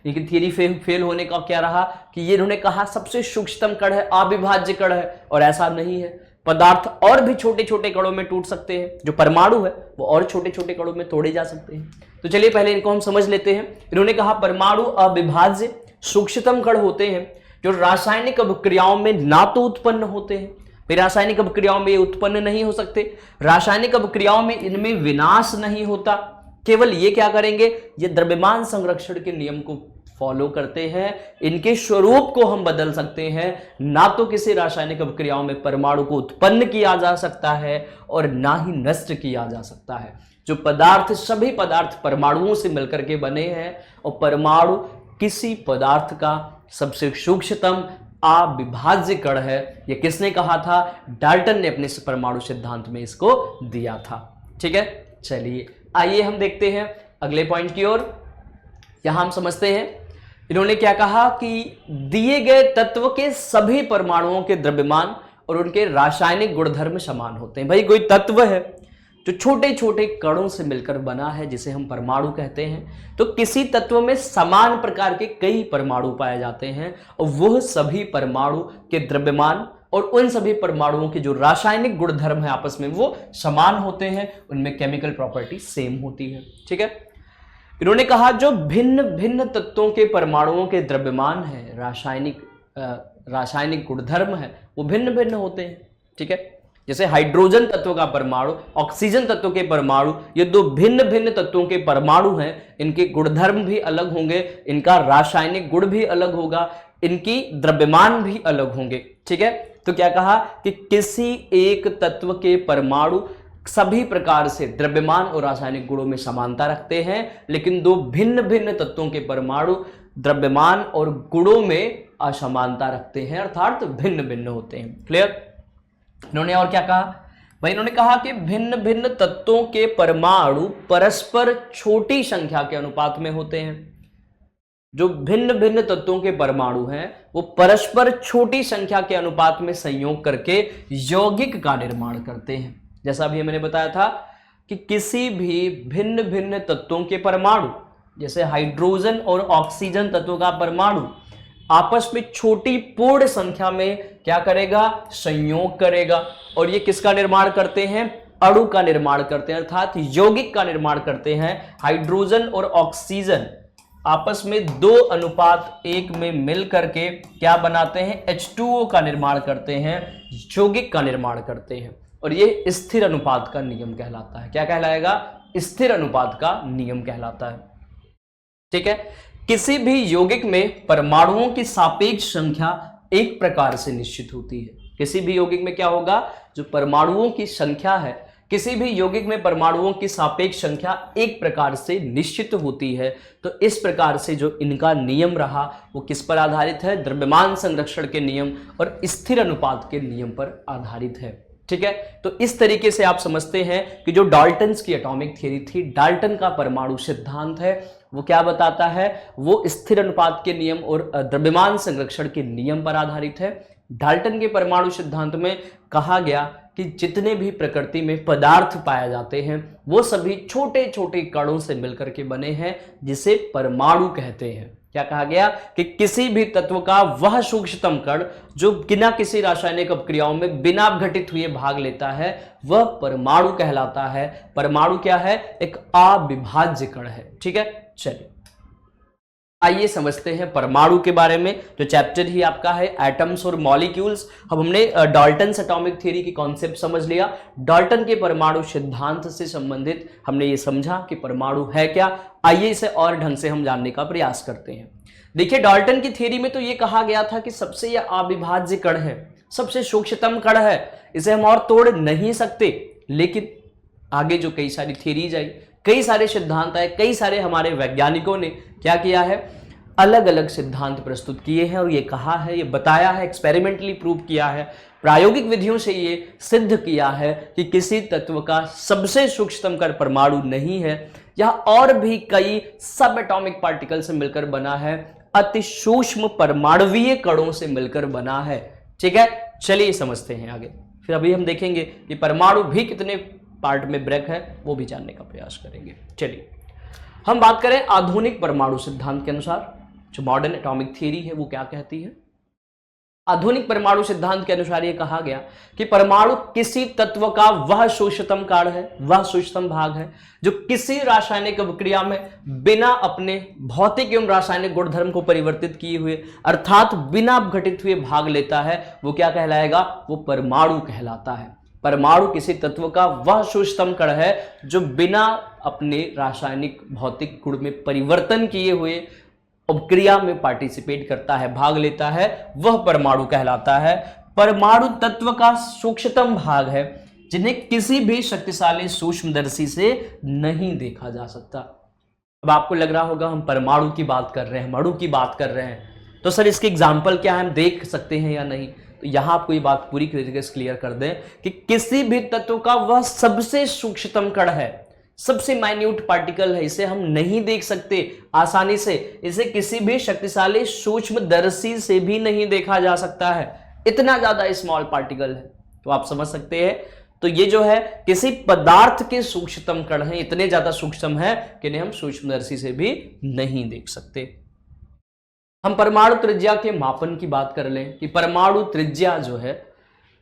इनकी थियरी फेल होने का क्या रहा कि ये इन्होंने कहा सबसे सूक्ष्मतम कण है, अविभाज्य कण है, और ऐसा नहीं है। पदार्थ और भी छोटे छोटे कणों में टूट सकते हैं, जो परमाणु है वो और छोटे छोटे कणों में तोड़े जा सकते हैं। तो चलिए पहले इनको हम समझ लेते हैं। इन्होंने कहा परमाणु अविभाज्य सूक्ष्मतम कण होते हैं जो रासायनिक अभिक्रियाओं में ना तो उत्पन्न होते हैं, फिर रासायनिक अभिक्रियाओं में ये उत्पन्न नहीं हो सकते, रासायनिक अभिक्रियाओं में इनमें विनाश नहीं होता, केवल ये क्या करेंगे, ये द्रव्यमान संरक्षण के नियम को फॉलो करते हैं, इनके स्वरूप को हम बदल सकते हैं, ना तो किसी रासायनिक अभिक्रियाओं में परमाणु को उत्पन्न किया जा सकता है और ना ही नष्ट किया जा सकता है। जो पदार्थ, सभी पदार्थ परमाणुओं से मिलकर के बने हैं और परमाणु किसी पदार्थ का सबसे सूक्ष्मतम अविभाज्य कण है। ये किसने कहा था? डाल्टन ने अपने परमाणु सिद्धांत में इसको दिया था। ठीक है, चलिए आइए हम देखते हैं अगले पॉइंट की ओर। यहां हम समझते हैं इन्होंने क्या कहा कि दिए गए तत्व के सभी परमाणुओं के द्रव्यमान और उनके रासायनिक गुणधर्म समान होते हैं। भाई कोई तत्व है जो छोटे छोटे कणों से मिलकर बना है, जिसे हम परमाणु कहते हैं, तो किसी तत्व में समान प्रकार के कई परमाणु पाए जाते हैं और वह सभी परमाणु के द्रव्यमान और उन सभी परमाणुओं के जो रासायनिक गुणधर्म है आपस में वो समान होते हैं, उनमें केमिकल प्रॉपर्टी सेम होती है। ठीक है, इन्होंने कहा जो भिन्न भिन्न तत्वों के परमाणुओं के द्रव्यमान है, रासायनिक गुणधर्म है, वो भिन्न भिन्न होते हैं। ठीक है, जैसे हाइड्रोजन तत्व का परमाणु, ऑक्सीजन तत्व के परमाणु, ये दो भिन्न भिन्न तत्वों के परमाणु हैं, इनके गुणधर्म भी अलग होंगे, इनका रासायनिक गुण भी अलग होगा, इनकी द्रव्यमान भी अलग होंगे। ठीक है, तो क्या कहा कि किसी एक तत्व के परमाणु सभी प्रकार से द्रव्यमान और रासायनिक गुणों में समानता रखते हैं, लेकिन दो भिन्न भिन्न तत्वों के परमाणु द्रव्यमान और गुणों में असमानता रखते हैं, अर्थात भिन्न भिन्न होते हैं। क्लियर? इन्होंने और क्या कहा भाई? इन्होंने कहा कि भिन्न भिन्न तत्वों के परमाणु परस्पर छोटी संख्या के अनुपात में होते हैं। जो भिन्न भिन्न तत्वों के परमाणु हैं वो परस्पर छोटी संख्या के अनुपात में संयोग करके यौगिक का निर्माण करते हैं। जैसा अभी मैंने बताया था कि किसी भी भिन्न भिन्न तत्वों के परमाणु, जैसे हाइड्रोजन और ऑक्सीजन तत्वों का परमाणु आपस में छोटी पूर्ण संख्या में क्या करेगा? संयोग करेगा, और ये किसका निर्माण करते हैं? अणु का निर्माण करते हैं, अर्थात यौगिक का निर्माण करते हैं। हाइड्रोजन और ऑक्सीजन आपस में 2:1 में मिल करके क्या बनाते हैं? H2O का निर्माण करते हैं, यौगिक का निर्माण करते हैं, और ये स्थिर अनुपात का नियम कहलाता है। क्या कहलाएगा? स्थिर अनुपात का नियम कहलाता है। ठीक है, किसी भी यौगिक में परमाणुओं की सापेक्ष संख्या एक प्रकार से निश्चित होती है। किसी भी यौगिक में क्या होगा? जो परमाणुओं की संख्या है, किसी भी यौगिक में परमाणुओं की सापेक्ष संख्या एक प्रकार से निश्चित होती है। तो इस प्रकार से जो इनका नियम रहा वो किस पर आधारित है? द्रव्यमान संरक्षण के नियम और स्थिर अनुपात के नियम पर आधारित है। ठीक है, तो इस तरीके से आप समझते हैं कि जो डाल्टन्स की एटॉमिक थ्योरी थी, डाल्टन का परमाणु सिद्धांत है, वो क्या बताता है? वो स्थिर अनुपात के नियम और द्रव्यमान संरक्षण के नियम पर आधारित है। डाल्टन के परमाणु सिद्धांत में कहा गया कि जितने भी प्रकृति में पदार्थ पाए जाते हैं वो सभी छोटे छोटे कणों से मिलकर के बने हैं, जिसे परमाणु कहते हैं। क्या कहा गया? कि किसी भी तत्व का वह सूक्ष्मतम कण जो बिना किसी रासायनिक अपक्रियाओं में बिना घटित हुए भाग लेता है वह परमाणु कहलाता है। परमाणु क्या है? एक अविभाज्य कण है। ठीक है, चलिए आइए समझते हैं परमाणु के बारे में, जो चैप्टर ही आपका है एटम्स और मॉलिक्यूल्स। अब हमने डाल्टन्स एटॉमिक थ्योरी की कॉन्सेप्ट समझ लिया, डाल्टन के परमाणु सिद्धांत से संबंधित हमने ये समझा कि परमाणु है क्या। आइए इसे और ढंग से हम जानने का प्रयास करते हैं। देखिए, डाल्टन की थ्योरी में तो ये कहा गया था कि सबसे यह अविभाज्य कण है, सबसे सूक्ष्मतम कण है, इसे हम और तोड़ नहीं सकते। लेकिन आगे जो कई सारी थ्योरीज आई, कई सारे सिद्धांत आए, कई सारे हमारे वैज्ञानिकों ने क्या किया है? अलग अलग सिद्धांत प्रस्तुत किए हैं और ये कहा है, ये बताया है, एक्सपेरिमेंटली प्रूव किया है, प्रायोगिक विधियों से ये सिद्ध किया है कि किसी तत्व का सबसे सूक्ष्मतम कण परमाणु नहीं है, यह और भी कई सब एटॉमिक पार्टिकल से मिलकर बना है, अति सूक्ष्म परमाणुवीय कणों से मिलकर बना है। ठीक है, चलिए समझते हैं आगे। फिर अभी हम देखेंगे कि परमाणु भी कितने पार्ट में ब्रेक है, वो भी जानने का प्रयास करेंगे। चलिए हम बात करें आधुनिक परमाणु सिद्धांत के अनुसार, जो मॉडर्न एटॉमिक थ्योरी है वो क्या कहती है। आधुनिक परमाणु सिद्धांत के अनुसार यह कहा गया कि परमाणु किसी तत्व का वह सूक्ष्मतम कण है, वह सूक्ष्मतम भाग है जो किसी रासायनिक अभिक्रिया में बिना अपने भौतिक एवं रासायनिक गुणधर्म को परिवर्तित किए हुए अर्थात बिना अपघटित हुए भाग लेता है। वो क्या कहलाएगा? वो परमाणु कहलाता है। परमाणु किसी तत्व का वह सूक्ष्मतम कण है जो बिना अपने रासायनिक भौतिक गुण में परिवर्तन किए हुए अपक्रिया में पार्टिसिपेट करता है, भाग लेता है, वह परमाणु कहलाता है। परमाणु तत्व का सूक्ष्मतम भाग है जिन्हें किसी भी शक्तिशाली सूक्ष्मदर्शी से नहीं देखा जा सकता। अब आपको लग रहा होगा हम परमाणु की बात कर रहे हैं, अणु की बात कर रहे हैं, तो सर इसके एग्जाम्पल क्या है, हम देख सकते हैं या नहीं? तो यहां आपको ये बात पूरी तरीके से क्लियर कर दें कि किसी भी तत्व का वह सबसे सूक्ष्मतम कण है, सबसे माइन्यूट पार्टिकल है, इसे हम नहीं देख सकते आसानी से, इसे किसी भी शक्तिशाली सूक्ष्मदर्शी से भी नहीं देखा जा सकता है, इतना ज्यादा स्मॉल पार्टिकल है। तो आप समझ सकते हैं, तो ये जो है किसी पदार्थ के सूक्ष्मतम कण हैं, इतने ज्यादा सूक्ष्म है कि इन्हें हम सूक्ष्मदर्शी से भी नहीं देख सकते। हम परमाणु त्रिज्या के मापन की बात कर लें कि परमाणु त्रिज्या जो है,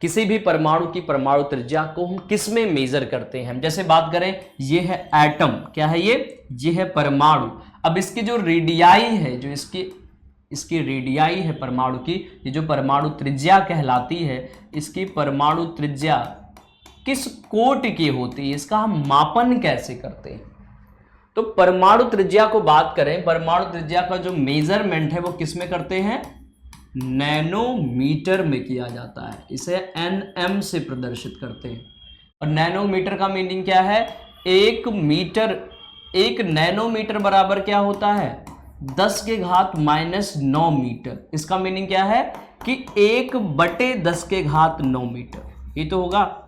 किसी भी परमाणु की परमाणु त्रिज्या को हम किस में मेजर करते हैं? जैसे बात करें, ये है एटम, क्या है ये है परमाणु। अब इसकी जो रेडियाई है, जो इसकी रेडियाई है परमाणु की, ये जो परमाणु त्रिज्या कहलाती है, इसकी परमाणु त्रिज्या किस कोटि की होती है, इसका हम मापन कैसे करते हैं? तो परमाणु त्रिज्या को बात करें, परमाणु त्रिज्या का जो मेजरमेंट है वो किस में करते हैं? नैनोमीटर में किया जाता है, इसे nm से प्रदर्शित करते हैं। और नैनोमीटर का मीनिंग क्या है? एक नैनोमीटर बराबर क्या होता है? 10⁻⁻9 मीटर। इसका मीनिंग क्या है कि 1/10⁹ मीटर, ये तो होगा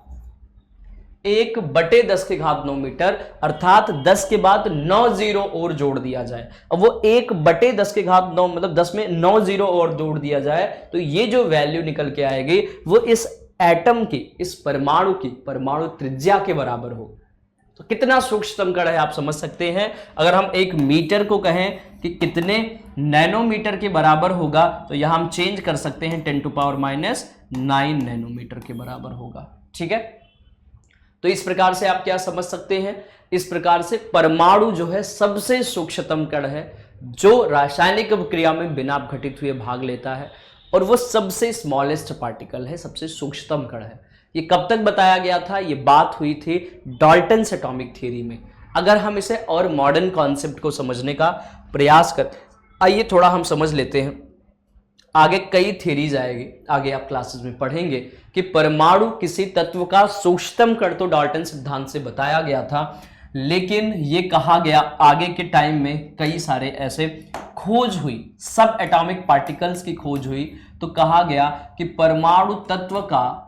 1/10⁹ मीटर, अर्थात 10 के बाद 9 जीरो और जोड़ दिया जाए। अब वो 1/10⁹ मतलब 10 में 9 जीरो और जोड़ दिया जाए तो ये जो वैल्यू निकल के आएगी वो इस एटम की, इस परमाणु की परमाणु त्रिज्या के बराबर हो। तो कितना सूक्ष्मतम कण है आप समझ सकते हैं। अगर हम एक मीटर को कहें कि कितने नैनोमीटर के बराबर होगा, तो यहां हम चेंज कर सकते हैं 10⁻⁹ नैनोमीटर के बराबर होगा। ठीक है, तो इस प्रकार से आप क्या समझ सकते हैं? इस प्रकार से परमाणु जो है सबसे सूक्ष्मतम कण है जो रासायनिक अभिक्रिया में बिना अपघटित हुए भाग लेता है, और वो सबसे स्मॉलेस्ट पार्टिकल है, सबसे सूक्ष्मतम कण है। ये कब तक बताया गया था? ये बात हुई थी डाल्टन्स एटॉमिक थ्योरी में। अगर हम इसे और मॉडर्न कॉन्सेप्ट को समझने का प्रयास करते, आइए थोड़ा हम समझ लेते हैं। आगे कई थ्योरीज आएगी, आगे आप क्लासेस में पढ़ेंगे कि परमाणु किसी तत्व का सूक्ष्मतम कण तो डाल्टन सिद्धांत से बताया गया था, लेकिन ये कहा गया आगे के टाइम में कई सारे ऐसे खोज हुई, सब एटॉमिक पार्टिकल्स की खोज हुई, तो कहा गया कि परमाणु तत्व का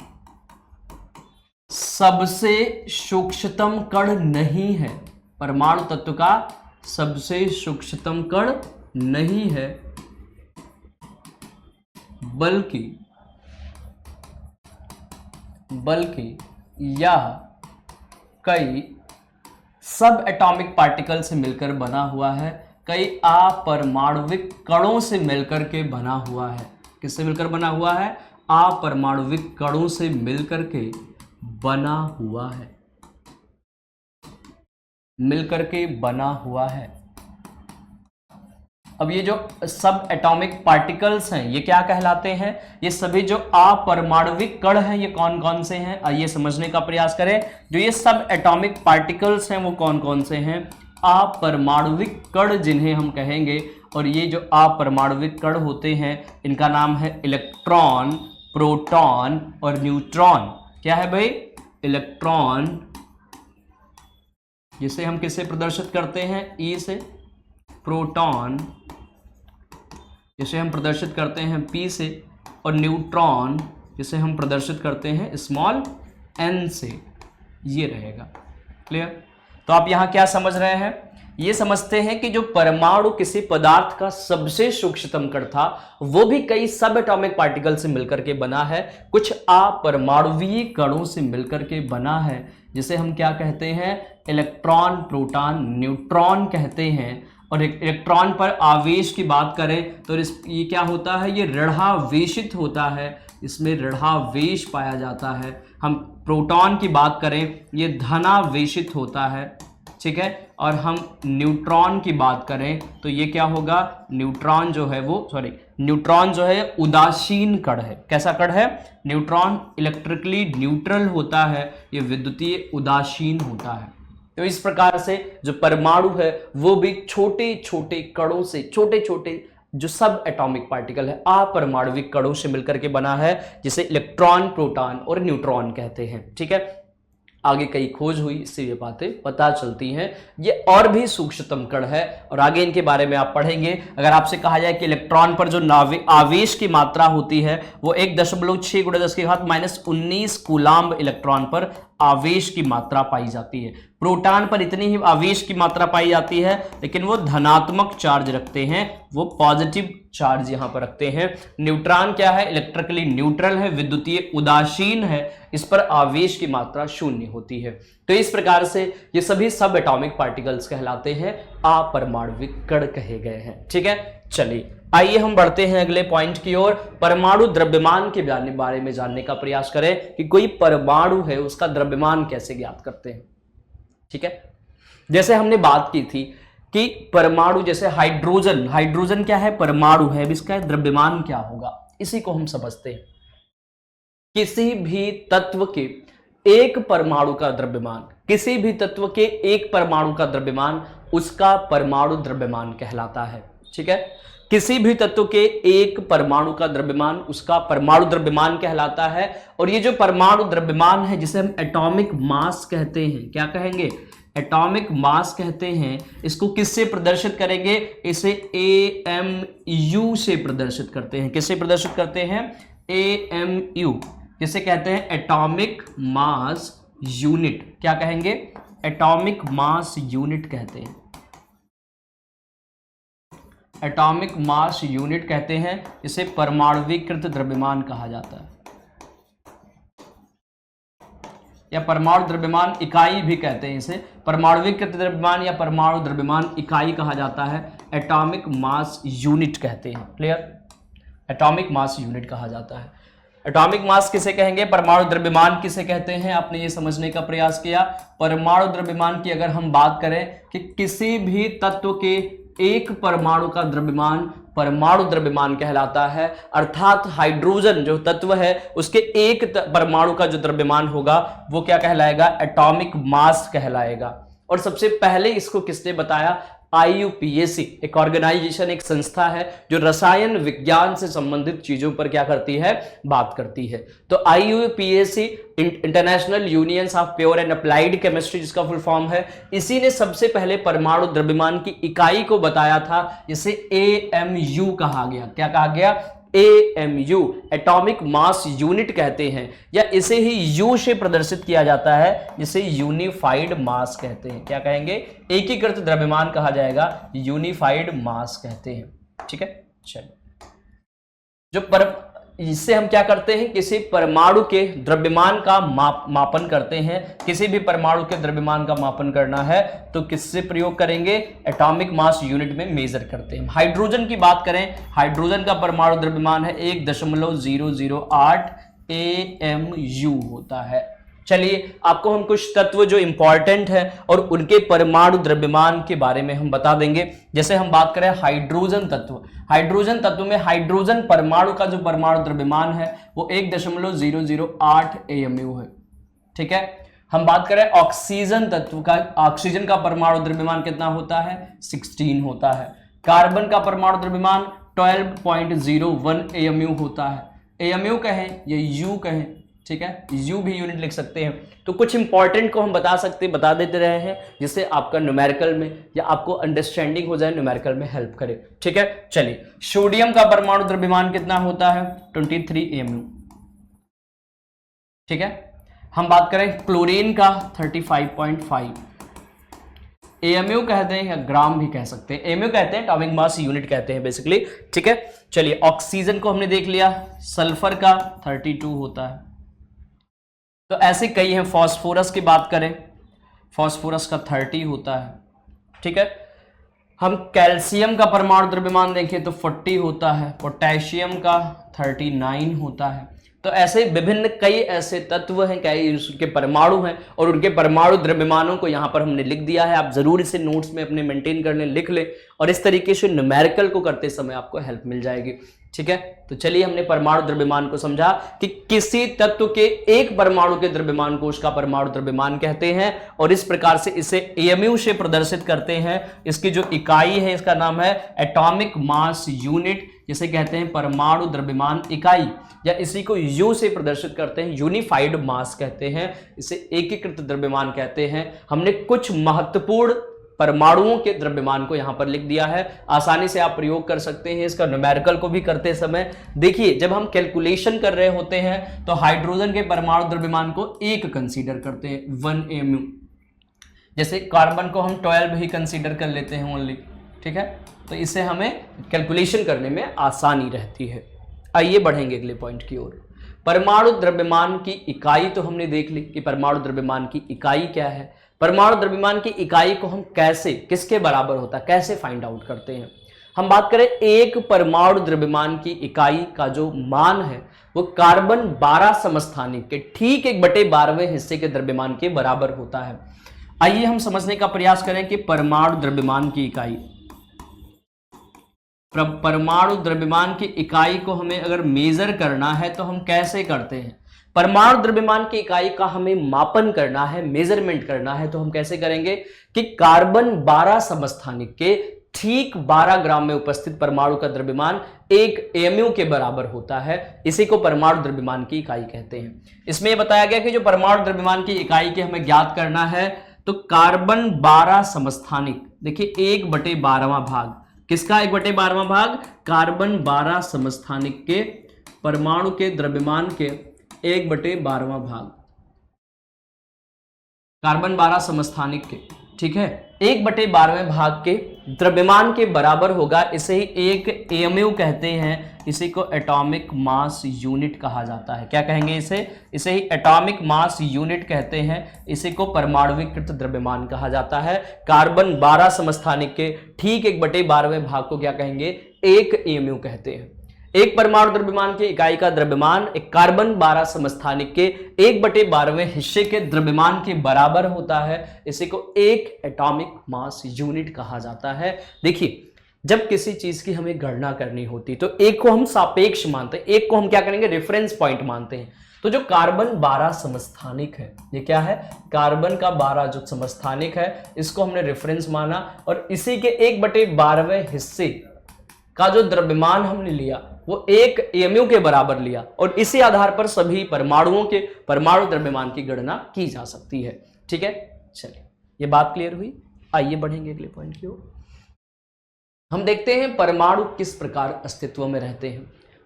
सबसे सूक्ष्मतम कण नहीं है, परमाणु तत्व का सबसे सूक्ष्मतम कण नहीं है, बल्कि यह कई सब एटॉमिक पार्टिकल से मिलकर बना हुआ है, कई अपरमाणुविक कणों से मिलकर के बना हुआ है। किससे मिलकर बना हुआ है? अपरमाणुविक कणों से मिलकर के बना हुआ है, मिलकर के बना हुआ है। अब ये जो सब एटॉमिक पार्टिकल्स हैं ये क्या कहलाते हैं? ये सभी जो अपरमाणुविक कण हैं ये कौन कौन से हैं, आइए समझने का प्रयास करें। जो ये सब एटॉमिक पार्टिकल्स हैं वो कौन कौन से हैं? अपरमाणुविक कण जिन्हें हम कहेंगे, और ये जो अपरमाणुविक कण होते हैं इनका नाम है इलेक्ट्रॉन, प्रोटॉन और न्यूट्रॉन। क्या है भाई? इलेक्ट्रॉन, जिसे हम किससे प्रदर्शित करते हैं? ई से। प्रोटॉन जिसे हम प्रदर्शित करते हैं P से, और न्यूट्रॉन जिसे हम प्रदर्शित करते हैं स्मॉल n से। ये रहेगा क्लियर। तो आप यहां क्या समझ रहे हैं? ये समझते हैं कि जो परमाणु किसी पदार्थ का सबसे सूक्ष्मतम कण था वो भी कई सब एटॉमिक पार्टिकल से मिलकर के बना है, कुछ अपरमाणुवीय कणों से मिलकर के बना है, जिसे हम क्या कहते हैं? इलेक्ट्रॉन, प्रोटॉन, न्यूट्रॉन कहते हैं। और इलेक्ट्रॉन पर आवेश की बात करें तो ये क्या होता है, ये ऋणावेशित होता है, इसमें ऋणावेश पाया जाता है। हम प्रोटॉन की बात करें ये धनावेशित होता है, ठीक है। और हम न्यूट्रॉन की बात करें तो ये क्या होगा, न्यूट्रॉन जो है न्यूट्रॉन जो है उदासीन कण है। कैसा कण है, न्यूट्रॉन इलेक्ट्रिकली न्यूट्रल होता है, ये विद्युतीय उदासीन होता है। तो इस प्रकार से जो परमाणु है वो भी छोटे छोटे कणों से, छोटे छोटे जो सब एटॉमिक पार्टिकल है अपरमाणविक कणों से मिलकर के बना है, जिसे इलेक्ट्रॉन, प्रोटॉन और न्यूट्रॉन कहते हैं, ठीक है। आगे कई खोज हुई, इससे ये बातें पता चलती हैं। ये और भी सूक्ष्मतम कण है और आगे इनके बारे में आप पढ़ेंगे। अगर आपसे कहा जाए कि इलेक्ट्रॉन पर जो आवेश की मात्रा होती है वो 1.6 × 10⁻⁻19 कूलाम्ब इलेक्ट्रॉन पर आवेश की मात्रा पाई जाती है। प्रोटॉन पर इतनी ही आवेश की मात्रा पाई जाती है, लेकिन वो धनात्मक चार्ज रखते हैं, वो पॉजिटिव चार्ज यहां पर रखते हैं। न्यूट्रॉन क्या है, इलेक्ट्रिकली न्यूट्रल है, विद्युतीय उदासीन है, इस पर आवेश की मात्रा शून्य होती है। तो इस प्रकार से ये सभी सब एटॉमिक पार्टिकल्स कहलाते हैं, अपरमाणविक कण कहे गए हैं, ठीक है। चलिए आइए हम बढ़ते हैं अगले पॉइंट की ओर। परमाणु द्रव्यमान के बारे में जानने का प्रयास करें कि कोई परमाणु है उसका द्रव्यमान कैसे ज्ञात करते हैं, ठीक है। जैसे हमने बात की थी कि परमाणु, जैसे हाइड्रोजन क्या है, परमाणु है, अब इसका द्रव्यमान क्या होगा, इसी को हम समझते हैं। किसी भी तत्व के एक परमाणु का द्रव्यमान, किसी भी तत्व के एक परमाणु का द्रव्यमान उसका परमाणु द्रव्यमान कहलाता है, ठीक है। किसी भी तत्व के एक परमाणु का द्रव्यमान उसका परमाणु द्रव्यमान कहलाता है। और ये जो परमाणु द्रव्यमान है जिसे हम एटॉमिक मास कहते हैं, क्या कहेंगे, एटॉमिक मास कहते हैं, इसको किससे प्रदर्शित करेंगे, इसे AMU से प्रदर्शित करते हैं। किससे प्रदर्शित करते हैं, AMU, जिसे कहते हैं एटॉमिक मास यूनिट। क्या कहेंगे, एटॉमिक मास यूनिट कहते हैं, एटॉमिक मास यूनिट कहते हैं। इसे परमाणुीकृत द्रव्यमान कहा जाता है, या परमाणु द्रव्यमान इकाई भी कहते हैं। इसे परमाणुीकृत द्रव्यमान या परमाणु द्रव्यमान इकाई कहा जाता है, एटॉमिक मास यूनिट कहते हैं। क्लियर, एटॉमिक मास यूनिट कहा जाता है। एटॉमिक मास किसे कहेंगे, परमाणु द्रव्यमान किसे कहते हैं, आपने ये समझने का प्रयास किया। परमाणु द्रव्यमान की अगर हम बात करें कि किसी भी तत्व के एक परमाणु का द्रव्यमान परमाणु द्रव्यमान कहलाता है, अर्थात हाइड्रोजन जो तत्व है उसके एक परमाणु का जो द्रव्यमान होगा वो क्या कहलाएगा, एटॉमिक मास कहलाएगा। और सबसे पहले इसको किसने बताया, IUPAC, एक ऑर्गेनाइजेशन, एक संस्था है जो रसायन विज्ञान से संबंधित चीजों पर क्या करती है, बात करती है। तो IUPAC, international unions of pure and applied chemistry जिसका फुल फॉर्म है, इसी ने सबसे पहले परमाणु द्रव्यमान की इकाई को बताया था, जिसे AMU कहा गया। क्या कहा गया, AMU, एटॉमिक मास यूनिट कहते हैं, या इसे ही U से प्रदर्शित किया जाता है जिसे यूनिफाइड मास कहते हैं। क्या कहेंगे, एकीकृत द्रव्यमान कहा जाएगा, यूनिफाइड मास कहते हैं, ठीक है। चलिए, इससे हम क्या करते हैं, किसी परमाणु के द्रव्यमान का मापन करते हैं। किसी भी परमाणु के द्रव्यमान का मापन करना है तो किससे प्रयोग करेंगे, एटॉमिक मास यूनिट में मेजर करते हैं। हाइड्रोजन की बात करें, हाइड्रोजन का परमाणु द्रव्यमान है 1.008 AMU होता है। चलिए, आपको हम कुछ तत्व जो इंपॉर्टेंट है और उनके परमाणु द्रव्यमान के बारे में हम बता देंगे। जैसे हम बात करें हाइड्रोजन तत्व, हाइड्रोजन तत्व में हाइड्रोजन परमाणु का जो परमाणु द्रव्यमान है वो 1.008 AMU है, ठीक है। हम बात करें ऑक्सीजन तत्व का, ऑक्सीजन का परमाणु द्रव्यमान कितना होता है, 16 होता है। कार्बन का परमाणु द्रव्यमान 12.01 AMU होता है। AMU कहें या U कहें, ठीक है, U भी यूनिट लिख सकते हैं। तो कुछ इंपॉर्टेंट को हम बता देते रहे हैं, जिससे आपका न्यूमेरिकल में या आपको अंडरस्टैंडिंग हो जाए, न्यूमेरिकल में हेल्प करे, ठीक है। चलिए, सोडियम का परमाणु द्रव्यमान कितना होता है, 23 AMU, ठीक है। हम बात करें क्लोरीन का 35.5 AMU कहते हैं, या ग्राम भी कह सकते हैं। AMU कहते हैं, एटॉमिक मास यूनिट कहते हैं बेसिकली, ठीक है। चलिए, ऑक्सीजन को हमने देख लिया, सल्फर का 32 होता है। तो ऐसे कई हैं। फास्फोरस की बात करें, फास्फोरस का 30 होता है, ठीक है। हम कैल्शियम का परमाणु द्रव्यमान देखें तो 40 होता है, पोटेशियम का 39 होता है। तो ऐसे विभिन्न कई ऐसे तत्व हैं, कई उनके परमाणु हैं और उनके परमाणु द्रव्यमानों को यहाँ पर हमने लिख दिया है। आप जरूर इसे नोट्स में अपने मेंटेन करने लिख लें और इस तरीके से न्यूमेरिकल को करते समय आपको हेल्प मिल जाएगी। ठीक है, तो चलिए हमने परमाणु द्रव्यमान को समझा कि किसी तत्व के एक परमाणु के द्रव्यमान को उसका परमाणु द्रव्यमान कहते हैं और इस प्रकार से इसे एमयू से प्रदर्शित करते हैं। इसकी जो इकाई है इसका नाम है एटॉमिक मास यूनिट, जिसे कहते हैं परमाणु द्रव्यमान इकाई, या इसी को यू से प्रदर्शित करते हैं, यूनिफाइड मास कहते हैं, इसे एकीकृत द्रव्यमान कहते हैं। हमने कुछ महत्वपूर्ण परमाणुओं के द्रव्यमान को यहां पर लिख दिया है, आसानी से आप प्रयोग कर सकते हैं इसका न्यूमेरिकल को भी करते समय। देखिए, जब हम कैलकुलेशन कर रहे होते हैं तो हाइड्रोजन के परमाणु द्रव्यमान को 1 कंसीडर करते हैं, 1 mu। जैसे कार्बन को हम 12 ही कंसीडर कर लेते हैं ओनली। ठीक है, तो इससे हमें कैलकुलेशन करने में आसानी रहती है। आइए बढ़ेंगे अगले पॉइंट की ओर। परमाणु द्रव्यमान की इकाई तो हमने देख ली कि परमाणु द्रव्यमान की इकाई क्या है। परमाणु द्रव्यमान की इकाई को हम कैसे, किसके बराबर होता है, कैसे फाइंड आउट करते हैं। हम बात करें एक परमाणु द्रव्यमान की इकाई का जो मान है वो कार्बन 12 समस्थानिक के ठीक 1/12वें हिस्से के द्रव्यमान के बराबर होता है। आइए हम समझने का प्रयास करें कि परमाणु द्रव्यमान की इकाई, परमाणु द्रव्यमान की इकाई को हमें अगर मेजर करना है तो हम कैसे करते हैं। परमाणु द्रव्यमान की इकाई का हमें मापन करना है, मेजरमेंट करना है, तो हम कैसे करेंगे कि कार्बन 12 समस्थानिक के ठीक 12 ग्राम में उपस्थित परमाणु का द्रव्यमान 1 mu के बराबर होता है। इसी को परमाणु द्रव्यमान की इकाई कहते हैं। इसमें यह बताया गया कि जो परमाणु द्रव्यमान की इकाई के हमें ज्ञात करना है तो कार्बन 12 समस्थानिक, देखिए 1/12वां भाग, किसका 1/12वां भाग, कार्बन 12 समस्थानिक के परमाणु के द्रव्यमान के 1/12वां भाग, कार्बन 12 समस्थानिक के, ठीक है, 1/12वें भाग के द्रव्यमान के बराबर होगा। इसे ही 1 mu कहते हैं, इसी को एटॉमिक मास यूनिट कहा जाता है। क्या कहेंगे इसे ही एटॉमिक मास यूनिट कहते हैं, इसी को परमाणुीकृत द्रव्यमान कहा जाता है। कार्बन 12 समस्थानिक के ठीक 1/12वें भाग को क्या कहेंगे, 1 mu कहते हैं। एक परमाणु द्रव्यमान की इकाई का द्रव्यमान एक कार्बन 12 समस्थानिक के 1/12वें हिस्से के द्रव्यमान के बराबर होता है। इसी को 1 एटॉमिक मास यूनिट कहा जाता है। देखिए, जब किसी चीज की हमें गणना करनी होती तो एक को हम सापेक्ष मानते हैं, एक को हम क्या करेंगे, रेफरेंस पॉइंट मानते हैं। तो जो कार्बन 12 समस्थानिक है, ये क्या है, कार्बन का 12 जो समस्थानिक है, इसको हमने रेफरेंस माना और इसी के 1/12वें हिस्से का जो द्रव्यमान हमने लिया वो 1 mu के बराबर लिया और इसी आधार पर सभी परमाणुओं के परमाणु द्रव्यमान की गणना की जा सकती है। ठीक है, चलिए ये बात क्लियर हुई। आइए बढ़ेंगे अगले पॉइंट की ओर। हम देखते हैं परमाणु किस प्रकार अस्तित्व में रहते हैं,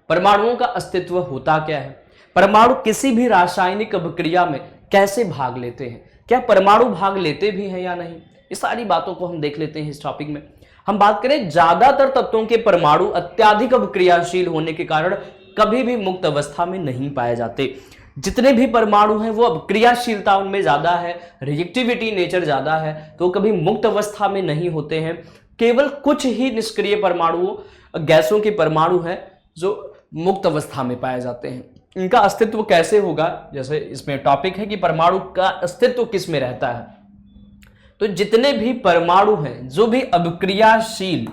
परमाणुओं का अस्तित्व होता क्या है, परमाणु किसी भी रासायनिक अभिक्रिया में कैसे भाग लेते हैं, क्या परमाणु भाग लेते भी हैं या नहीं, ये सारी बातों को हम देख लेते हैं इस टॉपिक में। हम बात करें, ज्यादातर तत्वों के परमाणु अत्यधिक अभिक्रियाशील होने के कारण कभी भी मुक्त अवस्था में नहीं पाए जाते। जितने भी परमाणु हैं वो अभिक्रियाशीलता उनमें ज्यादा है, रिएक्टिविटी नेचर ज्यादा है, तो कभी मुक्त अवस्था में नहीं होते हैं। केवल कुछ ही निष्क्रिय परमाणुओं, गैसों के परमाणु हैं जो मुक्त अवस्था में पाए जाते हैं। इनका अस्तित्व कैसे होगा, जैसे इसमें टॉपिक है कि परमाणु का अस्तित्व किस में रहता है। तो जितने भी परमाणु हैं जो भी अभिक्रियाशील,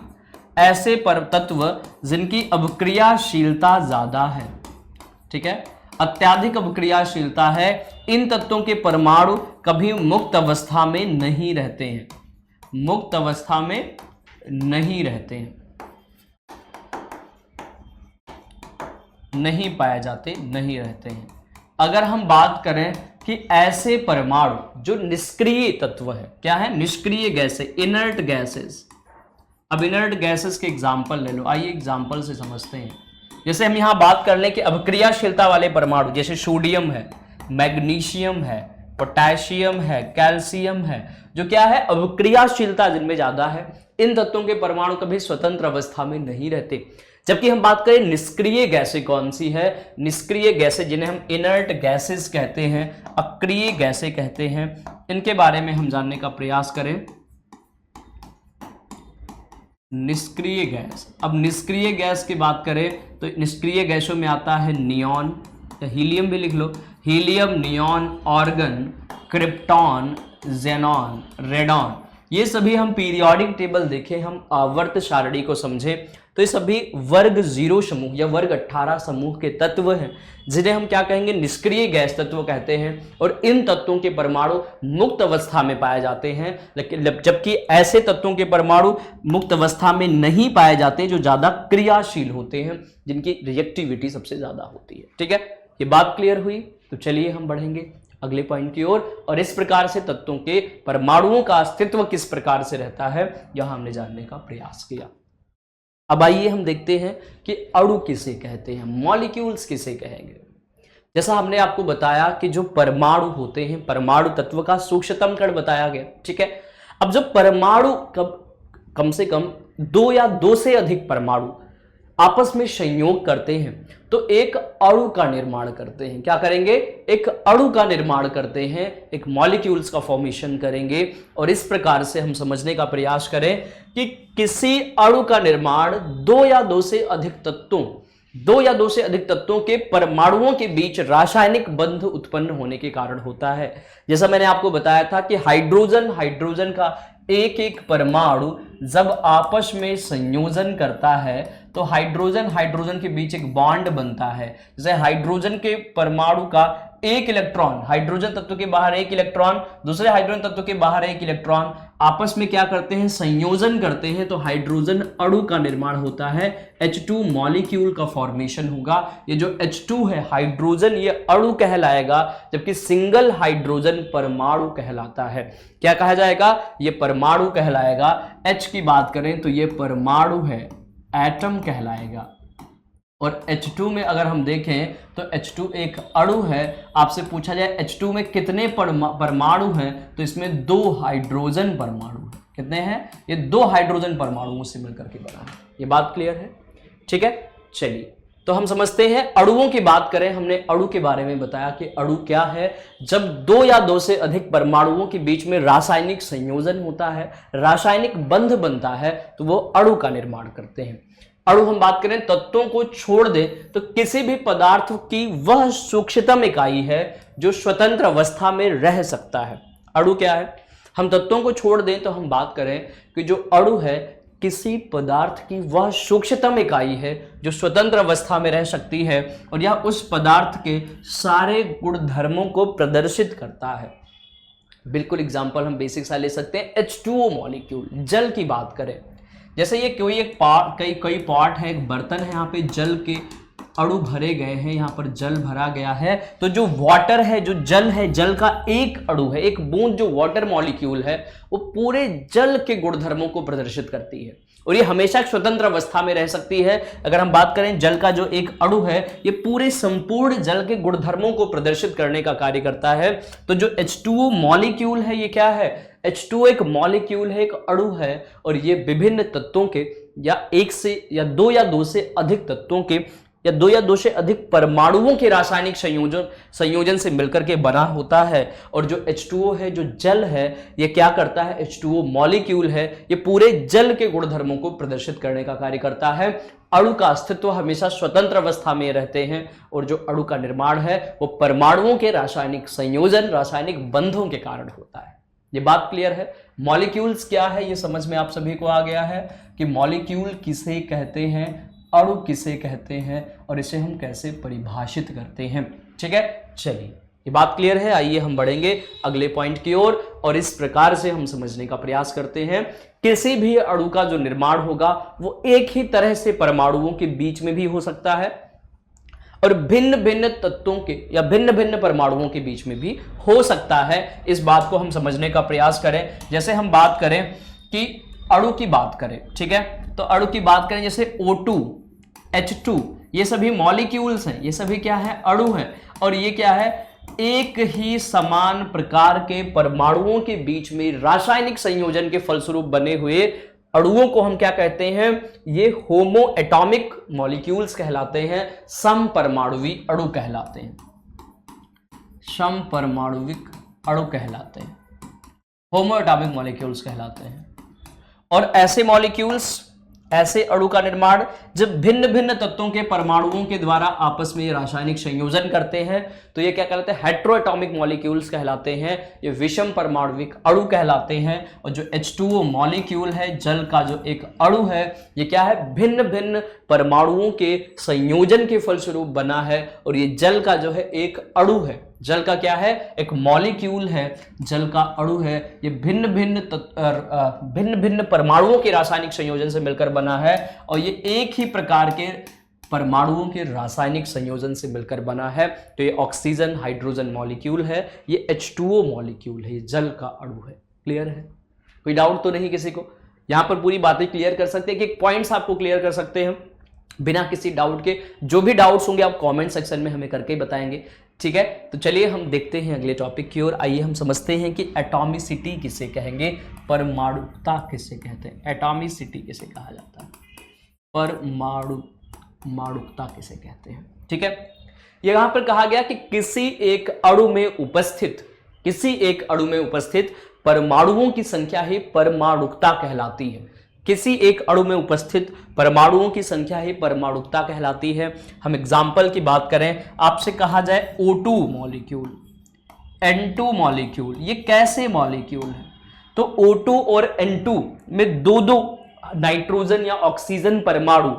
ऐसे तत्व जिनकी अभिक्रियाशीलता ज्यादा है, ठीक है, अत्यधिक अभिक्रियाशीलता है, इन तत्वों के परमाणु कभी मुक्त अवस्था में नहीं रहते हैं, मुक्त अवस्था में नहीं रहते हैं, नहीं पाए जाते, नहीं रहते हैं। अगर हम बात करें कि ऐसे परमाणु जो निष्क्रिय तत्व है, क्या है, निष्क्रिय गैसें, इनर्ट गैसेस। अब इनर्ट गैसेस के एग्जांपल ले लो, आइए एग्जांपल से समझते हैं। जैसे हम यहां बात कर लें कि अभिक्रियाशीलता वाले परमाणु, जैसे सोडियम है, मैग्नीशियम है, पोटेशियम है, कैल्शियम है, जो क्या है, अभिक्रियाशीलता जिनमें ज्यादा है, इन तत्वों के परमाणु कभी स्वतंत्र अवस्था में नहीं रहते। जबकि हम बात करें निष्क्रिय गैसें कौन सी है, निष्क्रिय गैसें जिन्हें हम इनर्ट गैसेस कहते हैं, अक्रिय गैसें कहते हैं, इनके बारे में हम जानने का प्रयास करें। निष्क्रिय गैस। अब निष्क्रिय गैस की बात करें तो निष्क्रिय गैसों में आता है नियॉन, या हीलियम भी लिख लो, helium, neon, argon, krypton, xenon, radon. ये सभी हम पीरियोडिक टेबल देखें, हम आवर्त सारणी को समझे तो ये सभी वर्ग 0 समूह या वर्ग 18 समूह के तत्व हैं जिन्हें हम क्या कहेंगे, निष्क्रिय गैस तत्व कहते हैं। और इन तत्वों के परमाणु मुक्त अवस्था में पाए जाते हैं, लेकिन जबकि ऐसे तत्वों के परमाणु मुक्त अवस्था में नहीं पाए जाते जो ज्यादा क्रियाशील होते हैं, जिनकी रिएक्टिविटी सबसे ज्यादा होती है। ठीक है, ये बात क्लियर हुई। तो चलिए हम बढ़ेंगे अगले पॉइंट की ओर, और इस प्रकार से तत्वों के परमाणुओं का अस्तित्व किस प्रकार से रहता है यह हमने जानने का प्रयास किया। अब आइए हम देखते हैं कि अणु किसे कहते हैं, मॉलिक्यूल्स किसे कहेंगे। जैसा हमने आपको बताया कि जो परमाणु होते हैं, परमाणु तत्व का सूक्ष्मतम कण बताया गया। ठीक है, अब जब परमाणु कम से कम 2 या 2 से अधिक परमाणु आपस में संयोग करते हैं तो एक अणु का निर्माण करते हैं। क्या करेंगे, एक अणु का निर्माण करते हैं, एक मॉलिक्यूल्स का फॉर्मेशन करेंगे। और इस प्रकार से हम समझने का प्रयास करें कि किसी अणु का निर्माण 2 या 2 से अधिक तत्वों के परमाणुओं के बीच रासायनिक बंध उत्पन्न होने के कारण होता है। जैसा मैंने आपको बताया था कि हाइड्रोजन का एक परमाणु जब आपस में संयोजन करता है तो हाइड्रोजन के बीच एक बॉन्ड बनता है। जैसे हाइड्रोजन के परमाणु का एक इलेक्ट्रॉन, हाइड्रोजन तत्व के बाहर एक इलेक्ट्रॉन, दूसरे हाइड्रोजन तत्व के बाहर एक इलेक्ट्रॉन आपस में क्या करते हैं, संयोजन करते हैं, तो हाइड्रोजन अणु का निर्माण होता है, H2 मॉलिक्यूल का फॉर्मेशन होगा। ये जो H2 है हाइड्रोजन, ये अणु कहलाएगा, जबकि सिंगल हाइड्रोजन परमाणु कहलाता है। क्या कहा जाएगा, ये परमाणु कहलाएगा। H की बात करें तो ये परमाणु है, एटम कहलाएगा। और H2 में अगर हम देखें तो H2 एक अणु है। आपसे पूछा जाए H2 में कितने परमाणु हैं, तो इसमें 2 हाइड्रोजन परमाणु हैं। कितने हैं, ये 2 हाइड्रोजन परमाणुओं से मिलकर के बना है। ये बात क्लियर है। ठीक है, चलिए तो हम समझते हैं अणुओं की बात करें। हमने अणु के बारे में बताया कि अणु क्या है, जब 2 या 2 से अधिक परमाणुओं के बीच में रासायनिक संयोजन होता है, रासायनिक बंध बनता है, तो वो अणु का निर्माण करते हैं। अणु हम बात करें तत्वों को छोड़ दें तो किसी भी पदार्थ की वह सूक्ष्मतम इकाई है जो स्वतंत्र अवस्था में रह सकता है। अणु क्या है, हम तत्वों को छोड़ दें तो हम बात करें कि जो अणु है किसी पदार्थ की वह सूक्ष्मतम इकाई है जो स्वतंत्र अवस्था में रह सकती है और यह उस पदार्थ के सारे गुणधर्मों को प्रदर्शित करता है। बिल्कुल एग्जाम्पल हम बेसिक सा ले सकते हैं, H2O मॉलिक्यूल, जल की बात करें, जैसे ये कोई एक कई पॉट है, एक बर्तन है, यहाँ पे जल के अणु भरे गए हैं, यहाँ पर जल भरा गया है, तो जो वाटर है, जो जल है, जल का एक अणु है, एक बूंद जो वाटर मॉलिक्यूल है, वो पूरे जल के गुणधर्मों को प्रदर्शित करती है और ये हमेशा स्वतंत्र अवस्था में रह सकती है। अगर हम बात करें जल का जो एक अणु है, ये पूरे संपूर्ण जल के गुणधर्मों को प्रदर्शित करने का कार्य करता है। तो जो H2O मॉलिक्यूल है, ये क्या है, H2O एक मॉलिक्यूल है, एक अणु है, और ये विभिन्न तत्वों के या 1 से या 2 या 2 से अधिक तत्वों के या 2 या 2 से अधिक परमाणुओं के रासायनिक संयोजन से मिलकर के बना होता है। और जो H2O है, जो जल है, ये क्या करता है, H2O मॉलिक्यूल है, ये पूरे जल के गुणधर्मों को प्रदर्शित करने का कार्य करता है। अणु का अस्तित्व हमेशा स्वतंत्र अवस्था में रहते हैं और जो अणु का निर्माण है वो परमाणुओं के रासायनिक संयोजन, रासायनिक बंधों के कारण होता है। ये बात क्लियर है। मॉलिक्यूल्स क्या है ये समझ में आप सभी को आ गया है कि मॉलिक्यूल किसे कहते हैं, अणु किसे कहते हैं और इसे हम कैसे परिभाषित करते हैं। ठीक है, चलिए ये बात क्लियर है। आइए हम बढ़ेंगे अगले पॉइंट की ओर और इस प्रकार से हम समझने का प्रयास करते हैं। किसी भी अणु का जो निर्माण होगा वो एक ही तरह से परमाणुओं के बीच में भी हो सकता है और भिन्न भिन्न तत्वों के या भिन्न भिन्न परमाणुओं के बीच में भी हो सकता है। इस बात को हम समझने का प्रयास करें। जैसे हम बात करें कि अणु की बात करें, ठीक है, तो अणु की बात करें जैसे O2, H2, ये सभी मॉलिक्यूल्स हैं, ये सभी क्या है, अणु हैं। और ये क्या है, एक ही समान प्रकार के परमाणुओं के बीच में रासायनिक संयोजन के फलस्वरूप बने हुए अणुओं को हम क्या कहते हैं, ये होमो एटॉमिक मॉलिक्यूल्स कहलाते हैं, समपरमाणुवी अणु कहलाते हैं, समपरमाणुविक अणु कहलाते हैं, होमो एटॉमिक मॉलिक्यूल्स कहलाते हैं। और ऐसे मॉलिक्यूल्स ऐसे अणु का निर्माण जब भिन्न भिन्न तत्वों के परमाणुओं के द्वारा आपस में रासायनिक संयोजन करते हैं तो ये क्या कहलाते हैं, हेट्रोएटॉमिक मॉलिक्यूल्स कहलाते हैं, ये विषम परमाणुविक अणु कहलाते हैं। और जो H2O मॉलिक्यूल है, जल का जो एक अणु है, ये क्या है, भिन्न भिन्न परमाणुओं के संयोजन के फलस्वरूप बना है। और ये जल का जो है एक अणु है, जल का क्या है, एक मॉलिक्यूल है, जल का अणु है। ये भिन्न भिन्न परमाणुओं के रासायनिक संयोजन से मिलकर बना है और ये एक ही प्रकार के परमाणुओं के रासायनिक संयोजन से मिलकर बना है। तो ये ऑक्सीजन हाइड्रोजन मॉलिक्यूल है, ये H2O मॉलिक्यूल है, ये जल का अणु है। क्लियर है? कोई डाउट तो नहीं किसी को? यहां पर पूरी बातें क्लियर कर सकते हैं कि पॉइंट्स आपको क्लियर कर सकते हैं बिना किसी डाउट के। जो भी डाउट्स होंगे आप कमेंट सेक्शन में हमें करके ही बताएंगे, ठीक है? तो चलिए हम देखते हैं अगले टॉपिक की ओर। आइए हम समझते हैं कि एटॉमिसिटी किसे कहेंगे, परमाणुकता किसे कहते हैं, एटॉमिसिटी किसे कहा जाता है, परमाणुकता किसे कहते हैं, ठीक है? यहां पर कहा गया कि किसी एक अणु में उपस्थित परमाणुओं की संख्या ही परमाणुकता कहलाती है। किसी एक अणु में उपस्थित परमाणुओं की संख्या ही परमाणुकता कहलाती है। हम एग्जाम्पल की बात करें, आपसे कहा जाए O2 मॉलिक्यूल, N2 मॉलिक्यूल, ये कैसे मॉलिक्यूल है? तो O2 और N2 में दो नाइट्रोजन या ऑक्सीजन परमाणु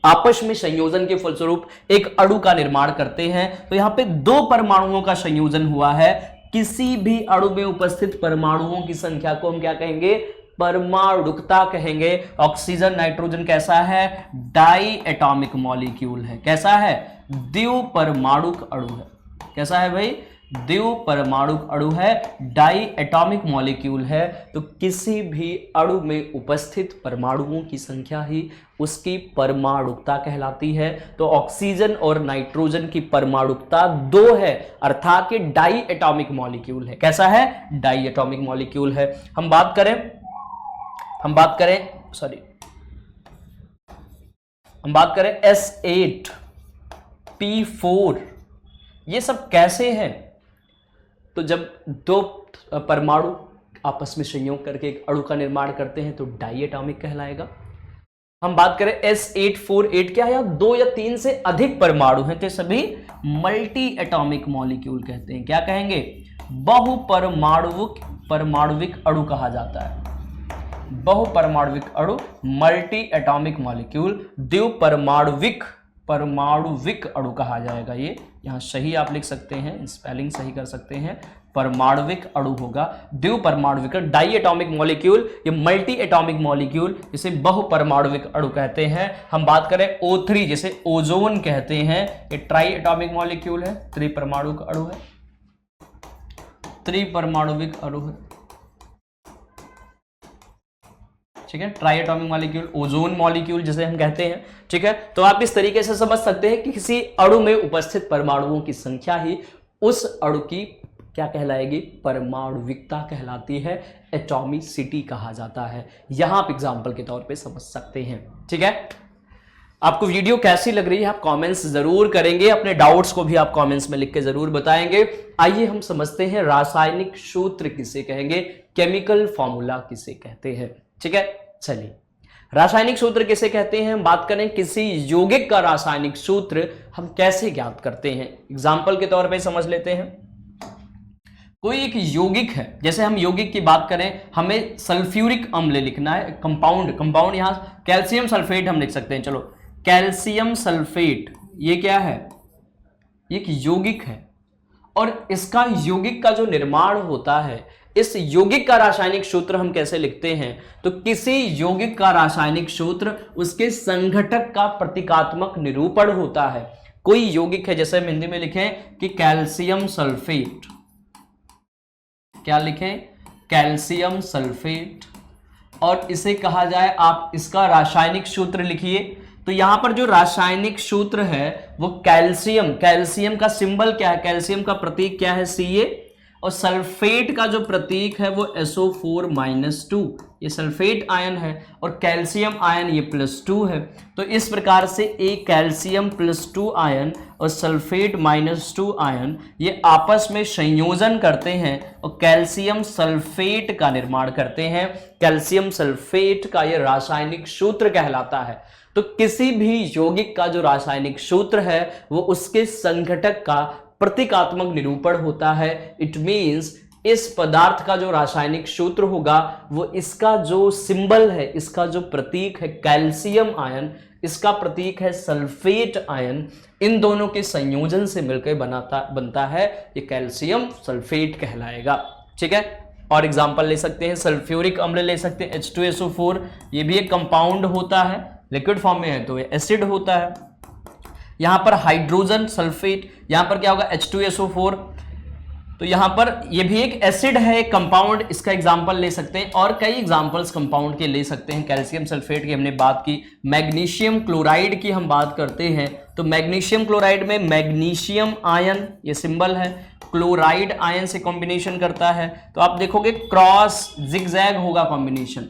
आपस में संयोजन के फलस्वरूप एक अणु का निर्माण करते हैं। तो यहां पे दो परमाणुओं का संयोजन हुआ है। किसी भी अणु में उपस्थित परमाणुओं की संख्या को हम क्या कहेंगे, परमाणुकता कहेंगे। ऑक्सीजन नाइट्रोजन कैसा है, डाई एटॉमिक मॉलिक्यूल है। कैसा है, द्विपरमाणुक अणु है। कैसा है भाई, द्विपरमाणुक अणु है, डाई एटॉमिक मॉलिक्यूल है। तो किसी भी अणु में उपस्थित परमाणुओं की संख्या ही उसकी परमाणुकता कहलाती है। तो ऑक्सीजन और नाइट्रोजन की परमाणुकता 2 है, अर्थात कि डाई एटॉमिक मॉलिक्यूल है। कैसा है, डाई एटॉमिक मॉलिक्यूल है। हम बात करें S8P4, ये सब कैसे हैं? तो जब दो परमाणु आपस में संयोग करके एक अणु का निर्माण करते हैं तो डाई एटॉमिक कहलाएगा। हम बात करें S848, क्या है, 2 या 3 से अधिक परमाणु हैं तो सभी मल्टी एटॉमिक मॉलिक्यूल कहते हैं। क्या कहेंगे, बहुपरमाणुविक अणु कहा जाता है। बहुपरमाणुविक अणु मल्टी एटॉमिक मॉलिक्यूल, परमाणुविक अणु कहा जाएगा। ये यहां सही आप लिख सकते हैं, स्पेलिंग सही कर सकते हैं, परमाणुविक अणु होगा। द्विपरमाणुविक, डाई एटॉमिक मॉलिक्यूल, ये मल्टी एटॉमिक मॉलिक्यूल, जिसे बहुपरमाणुविक अणु कहते हैं। हम बात करें O3, जिसे ओजोन कहते हैं, ये ट्राई एटॉमिक मॉलिक्यूल है, त्रिपरमाणुविक अणु है, त्रिपरमाणुविक अणु है, ठीक है। Try atomic molecule, ozone molecule जिसे हम कहते हैं, ठीक है। तो आप इस तरीके से समझ सकते हैं कि किसी अणु में उपस्थित परमाणुओं की संख्या ही उस अणु की क्या कहलाएगी, परमाणुविकता कहलाती है, एटॉमिसिटी कहा जाता है। यहां आप एग्जाम्पल के तौर पे समझ सकते हैं, ठीक है। आपको वीडियो कैसी लग रही है आप कमेंट्स जरूर करेंगे, अपने डाउट्स को भी आप कमेंट्स में लिख के जरूर बताएंगे। आइए हम समझते हैं रासायनिक सूत्र किसे कहेंगे, केमिकल फॉर्मूला किसे कहते हैं, ठीक है। चलिए, रासायनिक सूत्र किसे कहते हैं, हम बात करें किसी यौगिक का रासायनिक सूत्र हम कैसे ज्ञात करते हैं। एग्जाम्पल के तौर पे समझ लेते हैं, कोई एक यौगिक है, जैसे हम यौगिक की बात करें, हमें सल्फ्यूरिक अम्ल लिखना है, कंपाउंड यहां कैल्शियम सल्फेट हम लिख सकते हैं। चलो, कैल्शियम सल्फेट ये क्या है, एक यौगिक है, और इसका यौगिक का जो निर्माण होता है, इस यौगिक का रासायनिक सूत्र हम कैसे लिखते हैं, तो किसी यौगिक का रासायनिक सूत्र उसके संघटक का प्रतीकात्मक निरूपण होता है। कोई यौगिक है, जैसे हम हिंदी में लिखें कि कैल्शियम सल्फेट, क्या लिखें, कैल्शियम सल्फेट, और इसे कहा जाए, आप इसका रासायनिक सूत्र लिखिए। तो यहां पर जो रासायनिक सूत्र है वो कैल्शियम का सिंबल क्या है, कैल्शियम का प्रतीक क्या है, Ca, और सल्फेट का जो प्रतीक है वो SO4-2, ये सल्फेट आयन है, और कैल्शियम आयन ये +2 है। तो इस प्रकार से एक कैल्शियम +2 आयन और सल्फेट -2 आयन ये आपस में संयोजन करते हैं और कैल्शियम सल्फेट का निर्माण करते हैं। कैल्शियम सल्फेट का ये रासायनिक सूत्र कहलाता है। तो किसी भी यौगिक का जो रासायनिक सूत्र है वो उसके संघटक का प्रतीकात्मक निरूपण होता है। इट मींस इस पदार्थ का जो रासायनिक सूत्र होगा वो इसका जो सिंबल है, इसका जो प्रतीक है कैल्शियम आयन, इसका प्रतीक है सल्फेट आयन, इन दोनों के संयोजन से मिलकर बनता है ये कैल्शियम सल्फेट कहलाएगा। ठीक है, और एग्जांपल ले सकते हैं, सल्फ्यूरिक अम्ल ले सकते हैं H2SO4, ये भी एक कंपाउंड होता है, लिक्विड फॉर्म में है तो ये एसिड होता है। यहां पर हाइड्रोजन सल्फेट, यहां पर क्या होगा H2SO4, तो यहां पर ये भी एक एसिड है, एक कंपाउंड, इसका एग्जांपल ले सकते हैं। और कई एग्जांपल्स कंपाउंड के ले सकते हैं। कैल्शियम सल्फेट की हमने बात की, मैग्नीशियम क्लोराइड की हम बात करते हैं तो मैग्नीशियम क्लोराइड में मैग्नीशियम आयन ये सिंबल है, क्लोराइड आयन से कॉम्बिनेशन करता है, तो आप देखोगे क्रॉस जिगजैग होगा कॉम्बिनेशन।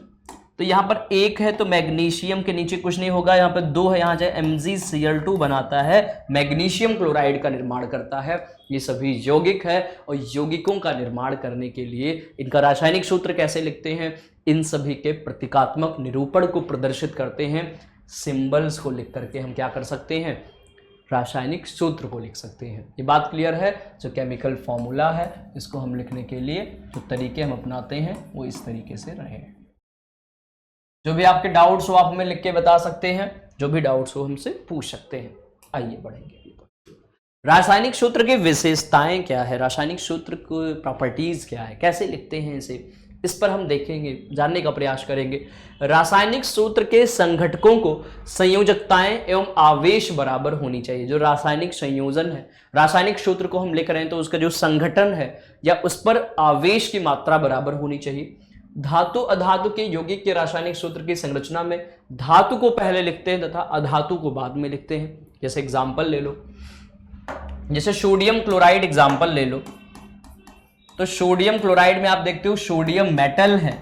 तो यहां पर एक है तो मैग्नीशियम के नीचे कुछ नहीं होगा, यहां पर 2 है, यहां जाए MgCl2 बनाता है, मैग्नीशियम क्लोराइड का निर्माण करता है। ये सभी यौगिक है और यौगिकों का निर्माण करने के लिए इनका रासायनिक सूत्र कैसे लिखते हैं, इन सभी के प्रतीकात्मक निरूपण को प्रदर्शित करते हैं। सिंबल्स को लिख करके हम क्या कर सकते हैं, रासायनिक सूत्र को लिख सकते हैं। ये बात क्लियर है। जो केमिकल फॉर्मूला है इसको हम लिखने के लिए जो तरीके हम अपनाते हैं वो इस तरीके से रहे। जो भी आपके डाउट्स हो आप हमें लिख के बता सकते हैं, जो भी डाउट्स हो हमसे पूछ सकते हैं। आइए बढ़ेंगे। रासायनिक सूत्र की विशेषताएं क्या है, रासायनिक सूत्र की प्रॉपर्टीज क्या है, कैसे लिखते हैं इसे, इस पर हम देखेंगे, जानने का प्रयास करेंगे। रासायनिक सूत्र के संघटकों को संयोजकताएं एवं आवेश बराबर होनी चाहिए। जो रासायनिक संयोजन है, रासायनिक सूत्र को हम लिख रहे हैं तो उसका जो संघटन है या उस पर आवेश की मात्रा बराबर होनी चाहिए। धातु अधातु के यौगिक के रासायनिक सूत्र की संरचना में धातु को पहले लिखते हैं तथा अधातु को बाद में लिखते हैं। जैसे एग्जाम्पल ले लो, जैसे सोडियम क्लोराइड एग्जाम्पल ले लो, तो सोडियम क्लोराइड में आप देखते हो सोडियम मेटल है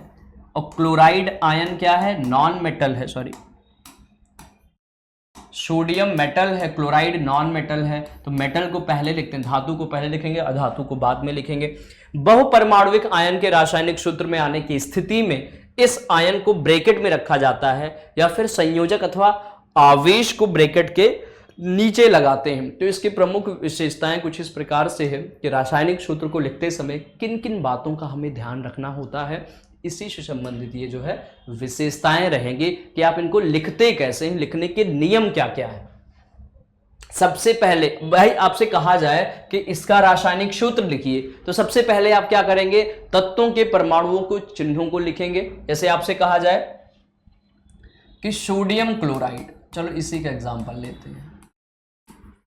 और क्लोराइड आयन क्या है, नॉन मेटल है, सॉरी सोडियम मेटल है, क्लोराइड नॉन मेटल है। तो मेटल को पहले लिखते हैं, धातु को पहले लिखेंगे, अधातु को बाद में लिखेंगे। बहुपरमाणुविक आयन के रासायनिक सूत्र में आने की स्थिति में इस आयन को ब्रैकेट में रखा जाता है या फिर संयोजक अथवा आवेश को ब्रैकेट के नीचे लगाते हैं। तो इसकी प्रमुख विशेषताएं कुछ इस प्रकार से है कि रासायनिक सूत्र को लिखते समय किन किन बातों का हमें ध्यान रखना होता है, इसी से संबंधित ये जो है विशेषताएं रहेंगी कि आप इनको लिखते कैसे हैं, लिखने के नियम क्या क्या है। सबसे पहले भाई आपसे कहा जाए कि इसका रासायनिक सूत्र लिखिए तो सबसे पहले आप क्या करेंगे, तत्वों के परमाणुओं को, चिन्हों को लिखेंगे। जैसे आपसे कहा जाए कि सोडियम क्लोराइड, चलो इसी का एग्जांपल लेते हैं।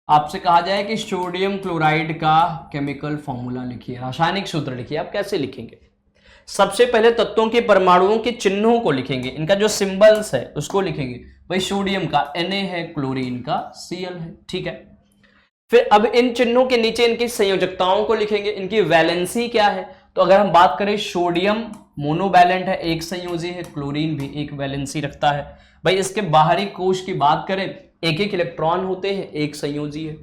आपसे कहा जाए कि सोडियम क्लोराइड का केमिकल फॉर्मूला लिखिए, रासायनिक सूत्र लिखिए, आप कैसे लिखेंगे? सबसे पहले तत्वों के परमाणुओं के चिन्हों को लिखेंगे, इनका जो सिंबल्स है उसको लिखेंगे। भाई सोडियम का Na है, क्लोरीन का Cl है, ठीक है। फिर अब इन चिन्हों के नीचे इनकी संयोजकताओं को लिखेंगे, इनकी वैलेंसी क्या है। तो अगर हम बात करें सोडियम मोनोवैलेंट है, एक संयोजी है, क्लोरीन भी एक वैलेंसी रखता है। भाई इसके बाहरी कोश की बात करें, एक एक इलेक्ट्रॉन होते हैं, एक संयोजी है।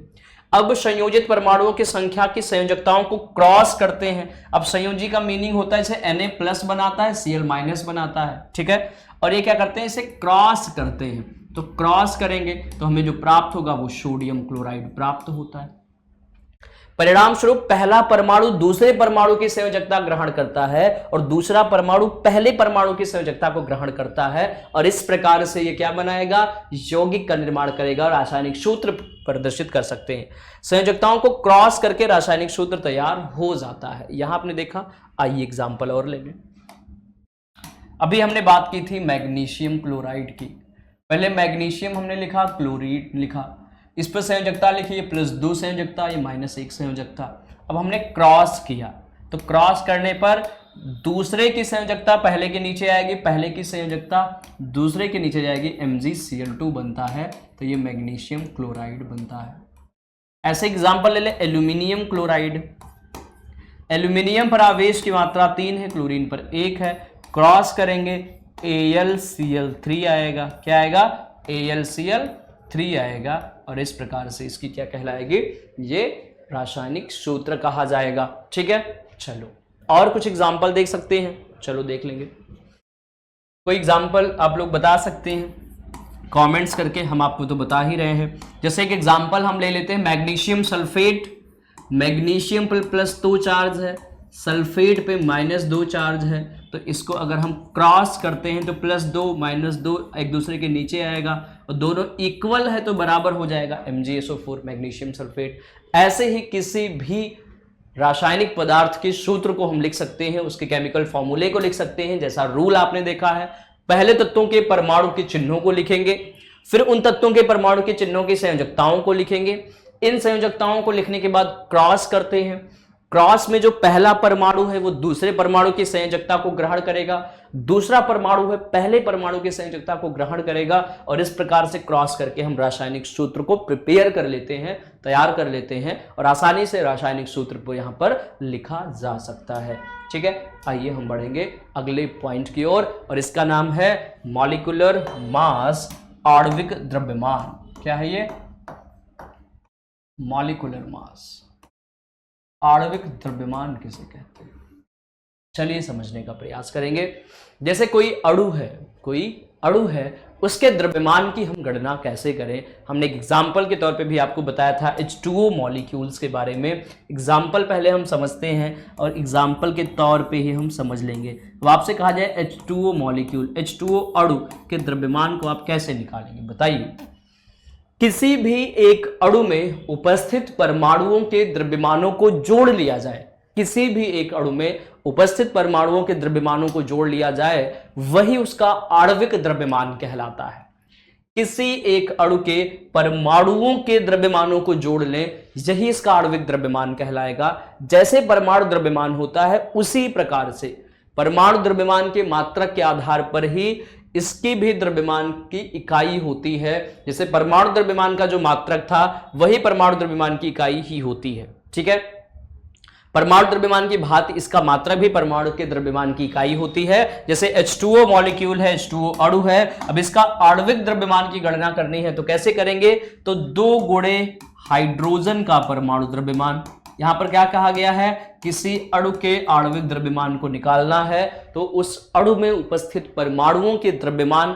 अब संयोजित परमाणुओं की संख्या की संयोजकताओं को क्रॉस करते हैं। अब संयोजी का मीनिंग होता है इसे Na+ बनाता है, Cl- बनाता है, ठीक है। और ये क्या करते हैं, इसे क्रॉस करते हैं। तो क्रॉस करेंगे तो हमें जो प्राप्त होगा वो सोडियम क्लोराइड प्राप्त होता है। परिणाम स्वरूप पहला परमाणु दूसरे परमाणु की संयोजकता ग्रहण करता है और दूसरा परमाणु पहले परमाणु की संयोजकता को ग्रहण करता है, और इस प्रकार से ये क्या बनाएगा, यौगिक का निर्माण करेगा, रासायनिक सूत्र प्रदर्शित कर सकते हैं। संयोजकताओं को क्रॉस करके रासायनिक सूत्र तैयार हो जाता है। यहां आपने देखा, आइए एग्जाम्पल और ले लें। अभी हमने बात की थी मैग्नीशियम क्लोराइड की। पहले मैग्नीशियम हमने लिखा, क्लोरीड लिखा, इस पर संयोजकता लिखी, ये +2 संयोजकता, ये -1 संयोजकता। अब हमने क्रॉस किया, तो क्रॉस करने पर दूसरे की संयोजकता पहले के नीचे आएगी, पहले की संयोजकता दूसरे के नीचे जाएगी, MgCl2 बनता है, तो ये मैग्नीशियम क्लोराइड बनता है। ऐसे एग्जाम्पल ले लें, एल्यूमिनियम क्लोराइड। एल्यूमिनियम पर आवेश की मात्रा 3 है, क्लोरीन पर 1 है, क्रॉस करेंगे AlCl3 आएगा। क्या आएगा? AlCl3 आएगा। और इस प्रकार से इसकी क्या कहलाएगी? ये रासायनिक सूत्र कहा जाएगा। ठीक है, चलो और कुछ एग्जाम्पल देख सकते हैं। चलो देख लेंगे, कोई एग्जाम्पल आप लोग बता सकते हैं कमेंट्स करके, हम आपको तो बता ही रहे हैं। जैसे एक एग्जाम्पल हम ले लेते हैं, मैग्नीशियम सल्फेट। मैग्नीशियम पर +2 चार्ज है, सल्फेट पे -2 चार्ज है, तो इसको अगर हम क्रॉस करते हैं तो +2 -2 एक दूसरे के नीचे आएगा और दोनों इक्वल है तो बराबर हो जाएगा MgSO4 मैग्नीशियम सल्फेट। ऐसे ही किसी भी रासायनिक पदार्थ के सूत्र को हम लिख सकते हैं, उसके केमिकल फॉर्मूले को लिख सकते हैं। जैसा रूल आपने देखा है, पहले तत्वों के परमाणु के चिन्हों को लिखेंगे, फिर उन तत्वों के परमाणु के चिन्हों की संयोजकताओं को लिखेंगे। इन संयोजकताओं को लिखने के बाद क्रॉस करते हैं। क्रॉस में जो पहला परमाणु है वो दूसरे परमाणु की संयोजकता को ग्रहण करेगा, दूसरा परमाणु है पहले परमाणु की संयोजकता को ग्रहण करेगा, और इस प्रकार से क्रॉस करके हम रासायनिक सूत्र को प्रिपेयर कर लेते हैं, तैयार कर लेते हैं, और आसानी से रासायनिक सूत्र को यहां पर लिखा जा सकता है। ठीक है, आइए हम बढ़ेंगे अगले पॉइंट की ओर, और इसका नाम है मॉलिक्यूलर मास, आणविक द्रव्यमान। क्या है ये? मॉलिक्यूलर मास, आणविक द्रव्यमान किसे कहते हैं? चलिए समझने का प्रयास करेंगे। जैसे कोई अणु है, उसके द्रव्यमान की हम गणना कैसे करें? हमने एक एग्जाम्पल के तौर पे भी आपको बताया था H2O मॉलिक्यूल्स के बारे में। एग्जाम्पल पहले हम समझते हैं और एग्जाम्पल के तौर पे ही हम समझ लेंगे। अब आपसे कहा जाए H2O मॉलिक्यूल, H2O अणु के द्रव्यमान को आप कैसे निकालेंगे बताइए। किसी भी एक अणु में उपस्थित परमाणुओं के द्रव्यमानों को जोड़ लिया जाए, किसी भी एक अणु में उपस्थित परमाणुओं के द्रव्यमानों को जोड़ लिया जाए, वही उसका आणविक द्रव्यमान कहलाता है। किसी एक अणु के परमाणुओं के द्रव्यमानों को जोड़ लें, यही इसका आणविक द्रव्यमान कहलाएगा। जैसे परमाणु द्रव्यमान होता है, उसी प्रकार से परमाणु द्रव्यमान के मात्रक के आधार पर ही इसकी भी द्रव्यमान की इकाई होती है। जैसे परमाणु द्रव्यमान का जो मात्रक था, वही परमाणु द्रव्यमान की इकाई ही होती है। ठीक है, परमाणु द्रव्यमान की भांति इसका मात्रक भी परमाणु के द्रव्यमान की इकाई होती है। जैसे H2O मॉलिक्यूल है, H2O अणु है, अब इसका आणविक द्रव्यमान की गणना करनी है तो कैसे करेंगे? तो 2 गुणे हाइड्रोजन का परमाणु द्रव्यमान। यहां पर क्या कहा गया है? किसी अणु के आणविक द्रव्यमान को निकालना है तो उस अणु में उपस्थित परमाणुओं के द्रव्यमान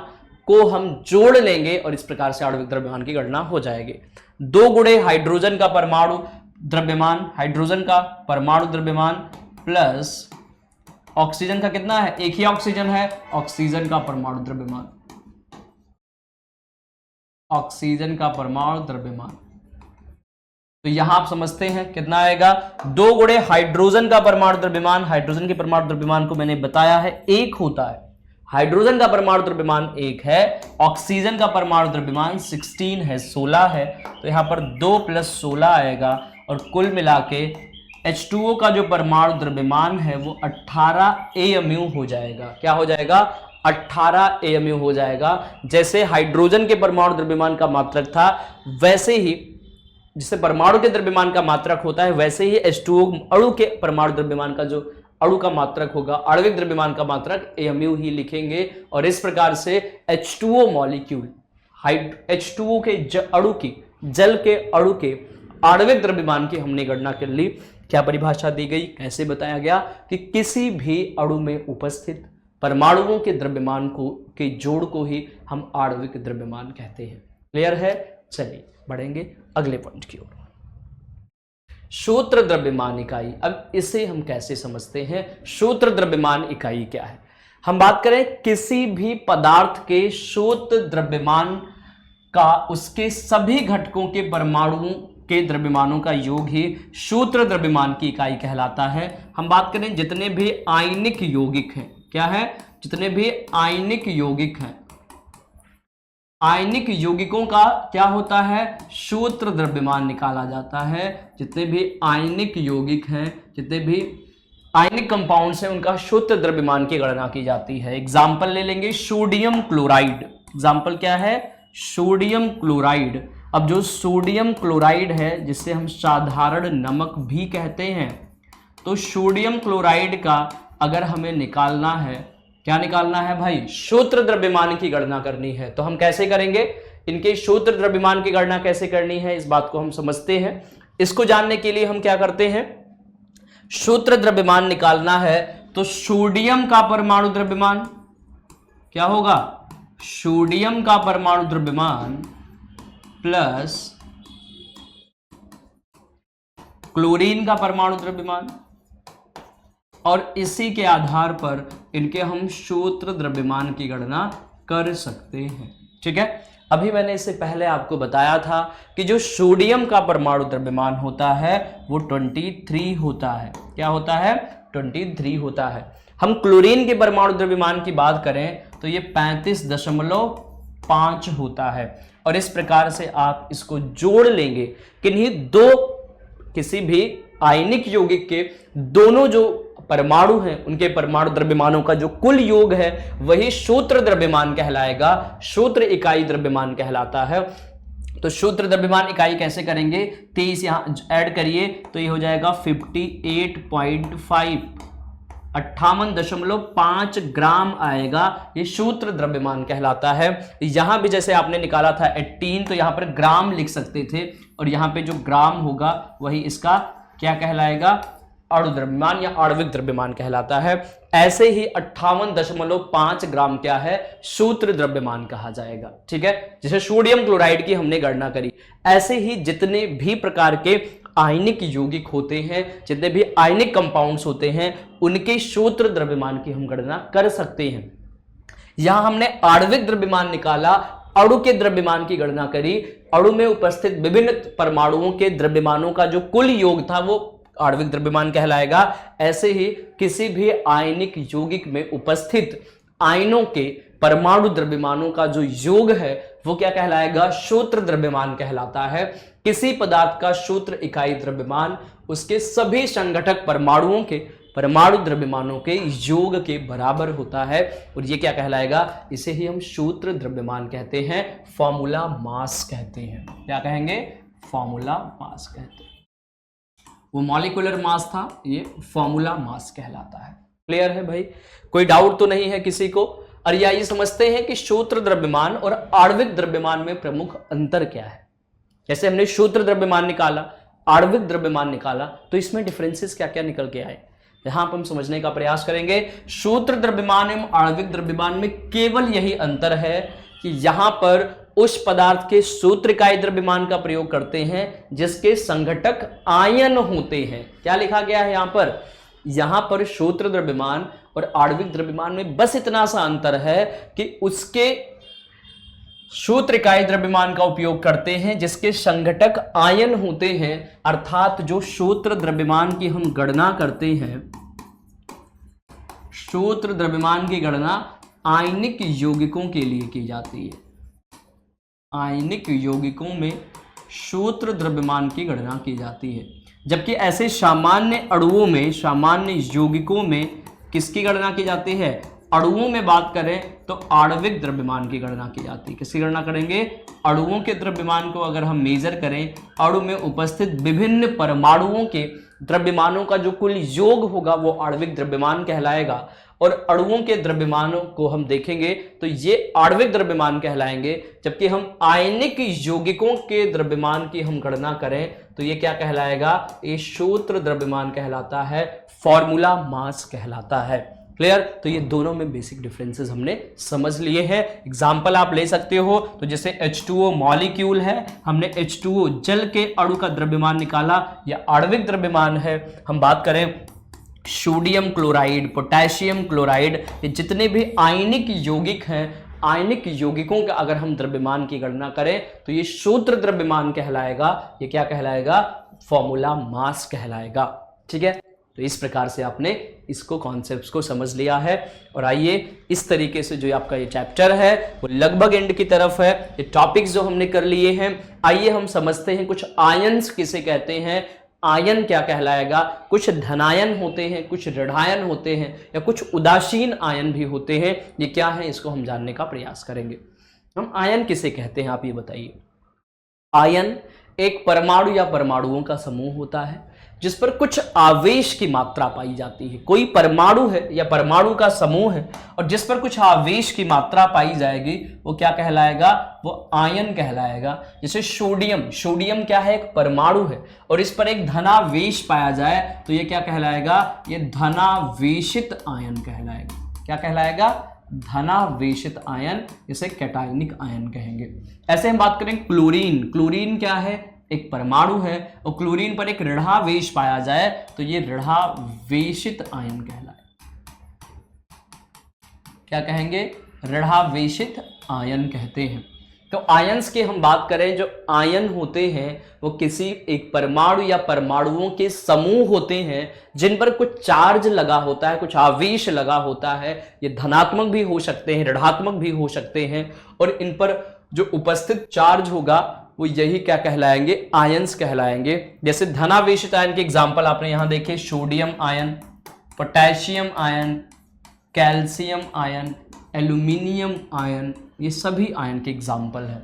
को हम जोड़ लेंगे और इस प्रकार से आणविक द्रव्यमान की गणना हो जाएगी। 2 गुणे हाइड्रोजन का परमाणु द्रव्यमान, हाइड्रोजन का परमाणु द्रव्यमान प्लस ऑक्सीजन का कितना है? एक ही ऑक्सीजन है, ऑक्सीजन का परमाणु द्रव्यमान, ऑक्सीजन का परमाणु द्रव्यमान। तो यहां आप समझते हैं कितना आएगा? 2 गुणे हाइड्रोजन का परमाणु द्रव्यमान, हाइड्रोजन के परमाणु द्रव्यमान को मैंने बताया है 1 होता है। हाइड्रोजन का परमाणु द्रव्यमान 1 है, ऑक्सीजन का परमाणु द्रव्यमान 16 है, 16 है, तो यहां पर 2 + 16 आएगा और कुल मिला के H2O का जो परमाणु द्रव्यमान है वो 18 AMU हो जाएगा। क्या हो जाएगा? 18 AMU हो जाएगा। जैसे हाइड्रोजन के परमाणु द्रव्यमान का मात्रक था, वैसे ही जिससे परमाणु के द्रव्यमान का मात्रक होता है, वैसे ही H2O अणु के परमाणु द्रव्यमान का जो अणु का मात्रक होगा, आणविक द्रव्यमान का मात्रक AMU ही लिखेंगे। और इस प्रकार से H2O मॉलिक्यूल, H2O के अणु की, जल के अणु के आणविक द्रव्यमान की हमने गणना कर ली। क्या परिभाषा दी गई, कैसे बताया गया कि किसी भी अणु में उपस्थित परमाणुओं के द्रव्यमान को के जोड़ को ही हम आणविक द्रव्यमान कहते हैं। क्लियर है? चलिए बढ़ेंगे अगले पॉइंट की ओर। सूत्र द्रव्यमान इकाई, अब इसे हम कैसे समझते हैं? सूत्र द्रव्यमान इकाई क्या है? हम बात करें किसी भी पदार्थ के सूत्र द्रव्यमान का उसके सभी घटकों के परमाणुओं के द्रव्यमानों का योग ही सूत्र द्रव्यमान की इकाई कहलाता है। हम बात करें जितने भी आयनिक यौगिक हैं, क्या है? जितने भी आयनिक यौगिक हैं, आयनिक यौगिकों का क्या होता है? सूत्र द्रव्यमान निकाला जाता है। जितने भी आयनिक यौगिक हैं, जितने भी आयनिक कंपाउंड्स हैं, उनका सूत्र द्रव्यमान की गणना की जाती है। एग्जाम्पल ले लेंगे, सोडियम क्लोराइड। एग्जाम्पल क्या है? Sodium chloride. अब जो सोडियम क्लोराइड है, जिसे हम साधारण नमक भी कहते हैं, तो सोडियम क्लोराइड का अगर हमें निकालना है, क्या निकालना है भाई, सूत्र द्रव्यमान की गणना करनी है, तो हम कैसे करेंगे, इनके सूत्र द्रव्यमान की गणना कैसे करनी है, इस बात को हम समझते हैं। इसको जानने के लिए हम क्या करते हैं, सूत्र द्रव्यमान निकालना है तो सोडियम का परमाणु द्रव्यमान क्या होगा, सोडियम का परमाणु द्रव्यमान प्लस क्लोरीन का परमाणु द्रव्यमान, और इसी के आधार पर इनके हम सूत्र द्रव्यमान की गणना कर सकते हैं। ठीक है, अभी मैंने इससे पहले आपको बताया था कि जो सोडियम का परमाणु द्रव्यमान होता है वो 23 होता है। क्या होता है, 23 होता है। हम क्लोरीन के परमाणु द्रव्यमान की बात करें तो ये 35.5 होता है। और इस प्रकार से आप इसको जोड़ लेंगे, किन्हीं दो किसी भी आयनिक यौगिक के दोनों जो परमाणु हैं उनके परमाणु द्रव्यमानों का जो कुल योग है वही सूत्र द्रव्यमान कहलाएगा, सूत्र इकाई द्रव्यमान कहलाता है। तो सूत्र द्रव्यमान इकाई कैसे करेंगे, 23 यहां ऐड करिए तो ये हो जाएगा 58.5, 58.5 ग्राम आएगा, ये सूत्र द्रव्यमान कहलाता है। यहां भी जैसे आपने निकाला था 18 तो यहां पर ग्राम लिख सकते थे, और यहां पे जो ग्राम होगा वही इसका क्या कहलाएगा, अणु द्रव्यमान या आणविक द्रव्यमान कहलाता है। ऐसे ही 58.5 ग्राम क्या है, सूत्र द्रव्यमान कहा जाएगा। ठीक है, जैसे सोडियम क्लोराइड की हमने गणना करी, ऐसे ही जितने भी प्रकार के आयनिक यौगिक होते हैं, जितने भी आयनिक कंपाउंड्स होते हैं, उनके सूत्र द्रव्यमान की हम गणना कर सकते हैं। यहां हमने आणविक द्रव्यमान निकाला, अणु के द्रव्यमान की गणना करी, अणु में उपस्थित विभिन्न परमाणुओं के द्रव्यमानों का जो कुल योग था वो आणविक द्रव्यमान कहलाएगा। ऐसे ही किसी भी आयनिक यौगिक में उपस्थित आयनों के परमाणु द्रव्यमानों का जो योग है वो क्या कहलाएगा, सूत्र द्रव्यमान कहलाता है। किसी पदार्थ का सूत्र इकाई द्रव्यमान उसके सभी संघटक परमाणुओं के परमाणु द्रव्यमानों के योग के बराबर होता है, और ये क्या कहलाएगा, इसे ही हम सूत्र द्रव्यमान कहते हैं, फॉर्मूला मास कहते हैं। क्या कहेंगे, फॉर्मूला मास कहते हैं। वो मॉलिक्यूलर मास था, ये फॉर्मूला मास कहलाता है। क्लियर है भाई, कोई डाउट तो नहीं है किसी को। और ये समझते हैं कि सूत्र द्रव्यमान और आणविक द्रव्यमान में प्रमुख अंतर क्या है। जैसे हमने सूत्र द्रव्यमान निकाला, आणविक द्रव्यमान निकाला, तो इसमें डिफरेंसेस क्या क्या निकल के आए, यहां पर हम समझने का प्रयास करेंगे। सूत्र द्रव्यमान एवं आणविक द्रव्यमान में केवल यही अंतर है कि यहां पर उस पदार्थ के सूत्र इकाई द्रव्यमान का प्रयोग करते हैं जिसके संघटक आयन होते हैं। क्या लिखा गया है यहां पर सूत्र द्रव्यमान और आणविक द्रव्यमान में बस इतना सा अंतर है कि उसके सूत्र इकाई द्रव्यमान का उपयोग करते हैं जिसके संघटक आयन होते हैं, अर्थात जो सूत्र द्रव्यमान की हम गणना करते हैं, सूत्र द्रव्यमान की गणना आयनिक यौगिकों के लिए की जाती है। आयनिक यौगिकों में सूत्र द्रव्यमान की गणना की जाती है, जबकि ऐसे सामान्य अणुओं में, सामान्य यौगिकों में किसकी गणना की जाती है, अणुओं में बात करें तो आणविक द्रव्यमान की गणना की जाती है। किसकी गणना करेंगे, अणुओं के द्रव्यमान को अगर हम मेजर करें, अणु में उपस्थित विभिन्न परमाणुओं के द्रव्यमानों का जो कुल योग होगा वो आणविक द्रव्यमान कहलाएगा, और अणुओं के द्रव्यमानों को हम देखेंगे तो ये आणविक द्रव्यमान कहलाएंगे। जबकि हम आयनिक यौगिकों के द्रव्यमान की हम गणना करें तो ये क्या कहलाएगा, ये सूत्र द्रव्यमान कहलाता है, फॉर्मूला मास कहलाता है। क्लियर, तो ये दोनों में बेसिक डिफरेंसेस हमने समझ लिए हैं। एग्जाम्पल आप ले सकते हो, तो जैसे H2O मॉलिक्यूल है, हमने H2O जल के अणु का द्रव्यमान निकाला, या आणविक द्रव्यमान है। हम बात करें सोडियम क्लोराइड, पोटेशियम क्लोराइड, ये जितने भी आयनिक यौगिक हैं, आयनिक यौगिकों का अगर हम द्रव्यमान की गणना करें तो ये सूत्र द्रव्यमान कहलाएगा। ये क्या कहलाएगा, फॉर्मूला मास कहलाएगा। ठीक है, तो इस प्रकार से आपने इसको कॉन्सेप्ट्स को समझ लिया है। और आइए इस तरीके से जो आपका ये चैप्टर है वो लगभग एंड की तरफ है। ये टॉपिक्स जो हमने कर लिए हैं, आइए हम समझते हैं कुछ आयन्स किसे कहते हैं, आयन क्या कहलाएगा। कुछ धनायन होते हैं, कुछ ऋणायन होते हैं, या कुछ उदासीन आयन भी होते हैं। ये क्या है, इसको हम जानने का प्रयास करेंगे। हम आयन किसे कहते हैं, आप ये बताइए। आयन एक परमाणु या परमाणुओं का समूह होता है। किसे कहते हैं, आयन एक परमाणु या परमाणुओं का समूह होता है। जबकि ऐसे सामान्य अणुओं में, सामान्य यौगिकों में किसी पदार्थ के सूत्र इकाई द्रव्यमान का उपयोग करते हैं जिसके संघटक आयन होते हैं, अर्थात जो सूत्र इकाई द्रव्यमान की हम गणना करते हैं तो ये सूत्र द्रव्यमान कहलाएगा। जिस पर कुछ आवेश की मात्रा पाई जाती है। कोई परमाणु है या परमाणु का समूह है और जिस पर कुछ आवेश की मात्रा पाई जाएगी वो क्या कहलाएगा, वो आयन कहलाएगा। जैसे सोडियम, सोडियम क्या है, एक परमाणु है और इस पर एक धनावेश पाया जाए तो ये क्या कहलाएगा, ये धनावेशित आयन कहलाएगा। क्या कहलाएगा, धनावेशित आयन, इसे कैटायनिक आयन कहेंगे। ऐसे हम बात करें क्लोरीन, क्लोरीन क्या है, एक परमाणु है और क्लोरीन पर एक ऋणावेश पाया जाए तो ये ऋणावेशित आयन कहलाए। क्या कहेंगे, ऋणावेशित आयन कहते हैं। तो आयंस की हम बात करें, जो आयन होते हैं वो किसी एक परमाणु या परमाणुओं के समूह होते हैं जिन पर कुछ चार्ज लगा होता है, कुछ आवेश लगा होता है। ये धनात्मक भी हो सकते हैं, ऋणात्मक भी हो सकते हैं और इन पर जो उपस्थित चार्ज होगा वो यही क्या कहलाएंगे, आयंस कहलाएंगे। जैसे धनावेशित आयन के एग्जाम्पल आपने यहां देखे, sodium ion, potassium ion, calcium ion, aluminium ion, ये सभी आयन के एग्जाम्पल है।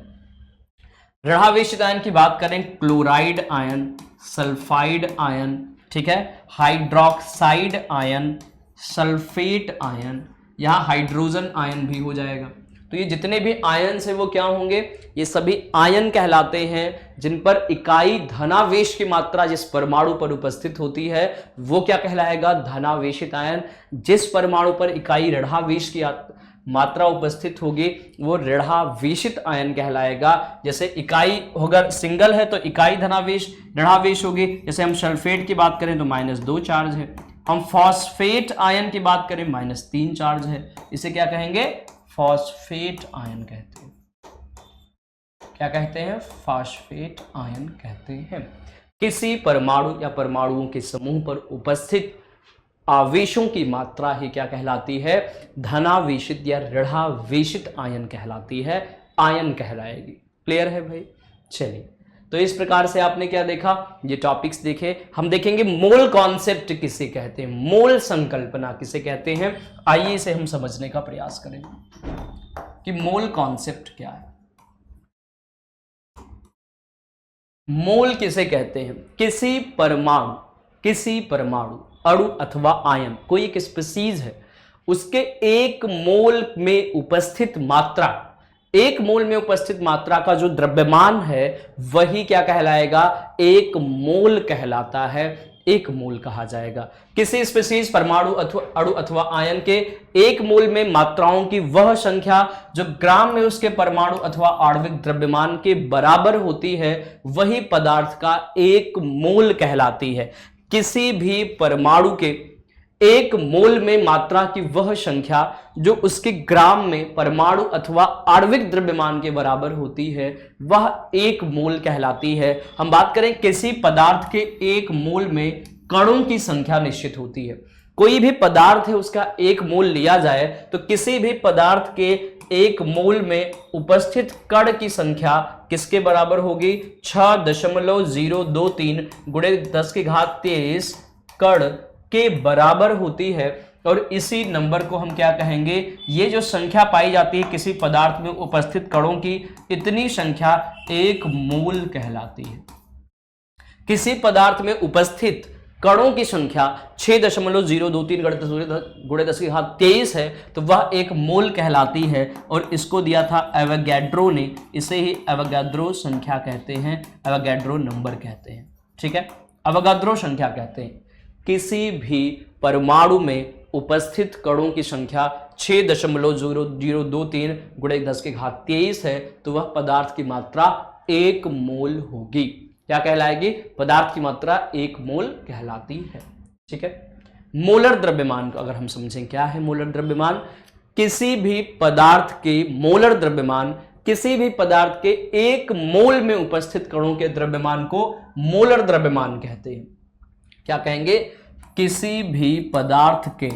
ऋणावेशित आयन की बात करें, क्लोराइड आयन, सल्फाइड आयन, ठीक है, हाइड्रोक्साइड आयन, सल्फेट आयन, यहां हाइड्रोजन आयन भी हो जाएगा। तो ये जितने भी आयन है वो क्या होंगे, ये सभी आयन कहलाते हैं जिन पर इकाई धनावेश की मात्रा जिस परमाणु पर उपस्थित होती है वो क्या कहलाएगा, धनावेशित आयन। जिस परमाणु पर इकाई ऋणावेश की मात्रा उपस्थित होगी वो ऋणावेशित आयन कहलाएगा। जैसे इकाई अगर सिंगल है तो इकाई धनावेश ऋणावेश होगी। जैसे हम सल्फेट की बात करें तो -2 चार्ज है, हम फॉस्फेट आयन की बात करें -3 चार्ज है, इसे क्या कहेंगे, फॉस्फेट आयन कहते हैं। क्या कहते हैं, फॉस्फेट आयन कहते हैं। किसी परमाणु या परमाणुओं के समूह पर उपस्थित आवेशों की मात्रा ही क्या कहलाती है, धनावेशित या ऋणावेशित आयन कहलाती है, आयन कहलाएगी। क्लियर है भाई। चलिए, तो इस प्रकार से आपने क्या देखा, ये टॉपिक्स देखे। हम देखेंगे मोल कॉन्सेप्ट किसे कहते हैं, मोल संकल्पना किसे कहते हैं। आइए इसे हम समझने का प्रयास करेंगे कि मोल कॉन्सेप्ट क्या है। मोल किसे कहते हैं, किसी परमाणु अणु अथवा आयन, कोई एक स्पीसीज है, उसके एक मोल में उपस्थित मात्रा, एक मोल में उपस्थित मात्रा का जो द्रव्यमान है वही क्या कहलाएगा, एक मोल कहलाता है, एक मोल कहा जाएगा। किसी स्पीसीज, परमाणु अथवा अणु अथवा आयन के एक मोल में मात्राओं की वह संख्या जो ग्राम में उसके परमाणु अथवा आणविक द्रव्यमान के बराबर होती है वही पदार्थ का एक मोल कहलाती है। किसी भी परमाणु के एक मोल में मात्रा की वह संख्या जो उसके ग्राम में परमाणु अथवा आणविक द्रव्यमान के बराबर होती है वह एक मोल कहलाती है। हम बात करें किसी पदार्थ के एक मोल में कणों की संख्या निश्चित होती है। कोई भी पदार्थ है उसका एक मोल लिया जाए तो किसी भी पदार्थ के एक मोल में उपस्थित कण की संख्या किसके बराबर होगी, 6.023 × 10⁻23 कण के बराबर होती है। और इसी नंबर को हम क्या कहेंगे, ये जो संख्या पाई जाती है किसी पदार्थ में उपस्थित कणों की, इतनी संख्या एक मोल कहलाती है। किसी पदार्थ में उपस्थित कणों की संख्या 6.023 × 10⁻23 है तो वह एक मोल कहलाती है। और इसको दिया था एवोगैड्रो ने, इसे ही एवोगैड्रो संख्या कहते हैं, एवोगैड्रो नंबर कहते हैं। ठीक है, एवोगैड्रो संख्या कहते हैं। किसी भी परमाणु में उपस्थित कणों की संख्या 6.023 × 10⁻23 है तो वह पदार्थ की मात्रा एक मोल होगी। क्या कहलाएगी, पदार्थ की मात्रा एक मोल कहलाती है। ठीक है, मोलर द्रव्यमान को अगर हम समझें, क्या है मोलर द्रव्यमान, किसी भी पदार्थ के मोलर द्रव्यमान, किसी भी पदार्थ के एक मोल में उपस्थित कणों के द्रव्यमान को मोलर द्रव्यमान कहते हैं। क्या कहेंगे, किसी भी पदार्थ के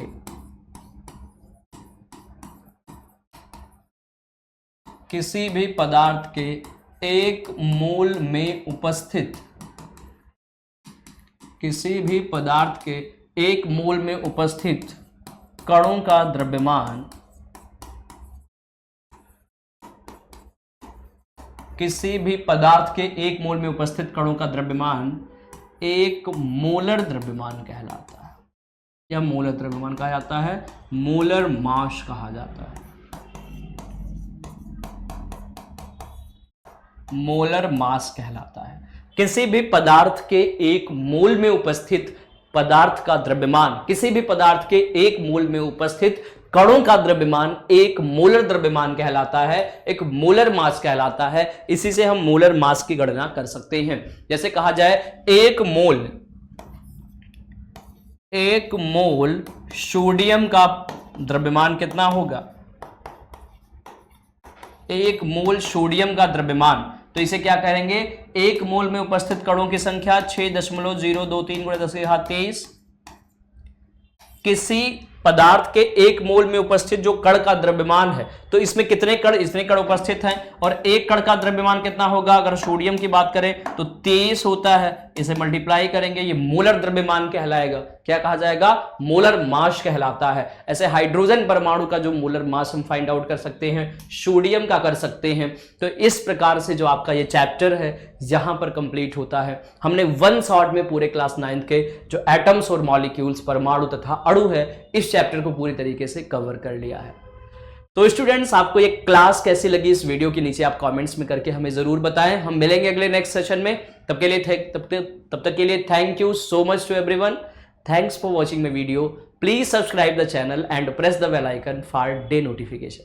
एक मोल में उपस्थित, किसी भी पदार्थ के एक मोल में उपस्थित कणों का द्रव्यमान, किसी भी पदार्थ के एक मोल में उपस्थित कणों का द्रव्यमान एक मोलर द्रव्यमान कहलाता है। यह मोलर द्रव्यमान कहा जाता है, मोलर मास कहा जाता है, मोलर मास कहलाता है। किसी भी पदार्थ के एक मोल में उपस्थित पदार्थ का द्रव्यमान, किसी भी पदार्थ के एक मोल में उपस्थित कणों का द्रव्यमान एक मोलर द्रव्यमान कहलाता है, एक मोलर मास कहलाता है। इसी से हम मोलर मास की गणना कर सकते हैं। जैसे कहा जाए एक मोल सोडियम का द्रव्यमान कितना होगा, एक मोल सोडियम का द्रव्यमान, तो इसे क्या कहेंगे, एक मोल में उपस्थित कणों की संख्या 6.023 × 10⁻23। किसी पदार्थ के एक मोल में उपस्थित जो कण का द्रव्यमान है, तो इसमें कितने कण उपस्थित हैं, और एक कण का द्रव्यमान कितना होगा, अगर सोडियम की बात करें तो 23 होता है, इसे मल्टीप्लाई करेंगे, ये मोलर द्रव्यमान कहलाएगा। क्या कहा जाएगा, मोलर मास कहलाता है। ऐसे हाइड्रोजन परमाणु का जो मोलर मास हम फाइंड आउट कर सकते हैं, सोडियम का कर सकते हैं। तो इस प्रकार से जो आपका ये चैप्टर है यहां पर कंप्लीट होता है। हमने वन शॉट में पूरे क्लास 9 के जो एटम्स और मॉलिक्यूल्स, परमाणु तथा अणु है, इस चैप्टर को पूरी तरीके से कवर कर लिया है। तो स्टूडेंट्स, आपको ये क्लास कैसी लगी इस वीडियो के नीचे आप कमेंट्स में करके हमें जरूर बताएं। हम मिलेंगे अगले नेक्स्ट सेशन में, तब तक के लिए thank you so much to everyone. Thanks for watching my video. Please subscribe the channel and press the bell icon for the notification.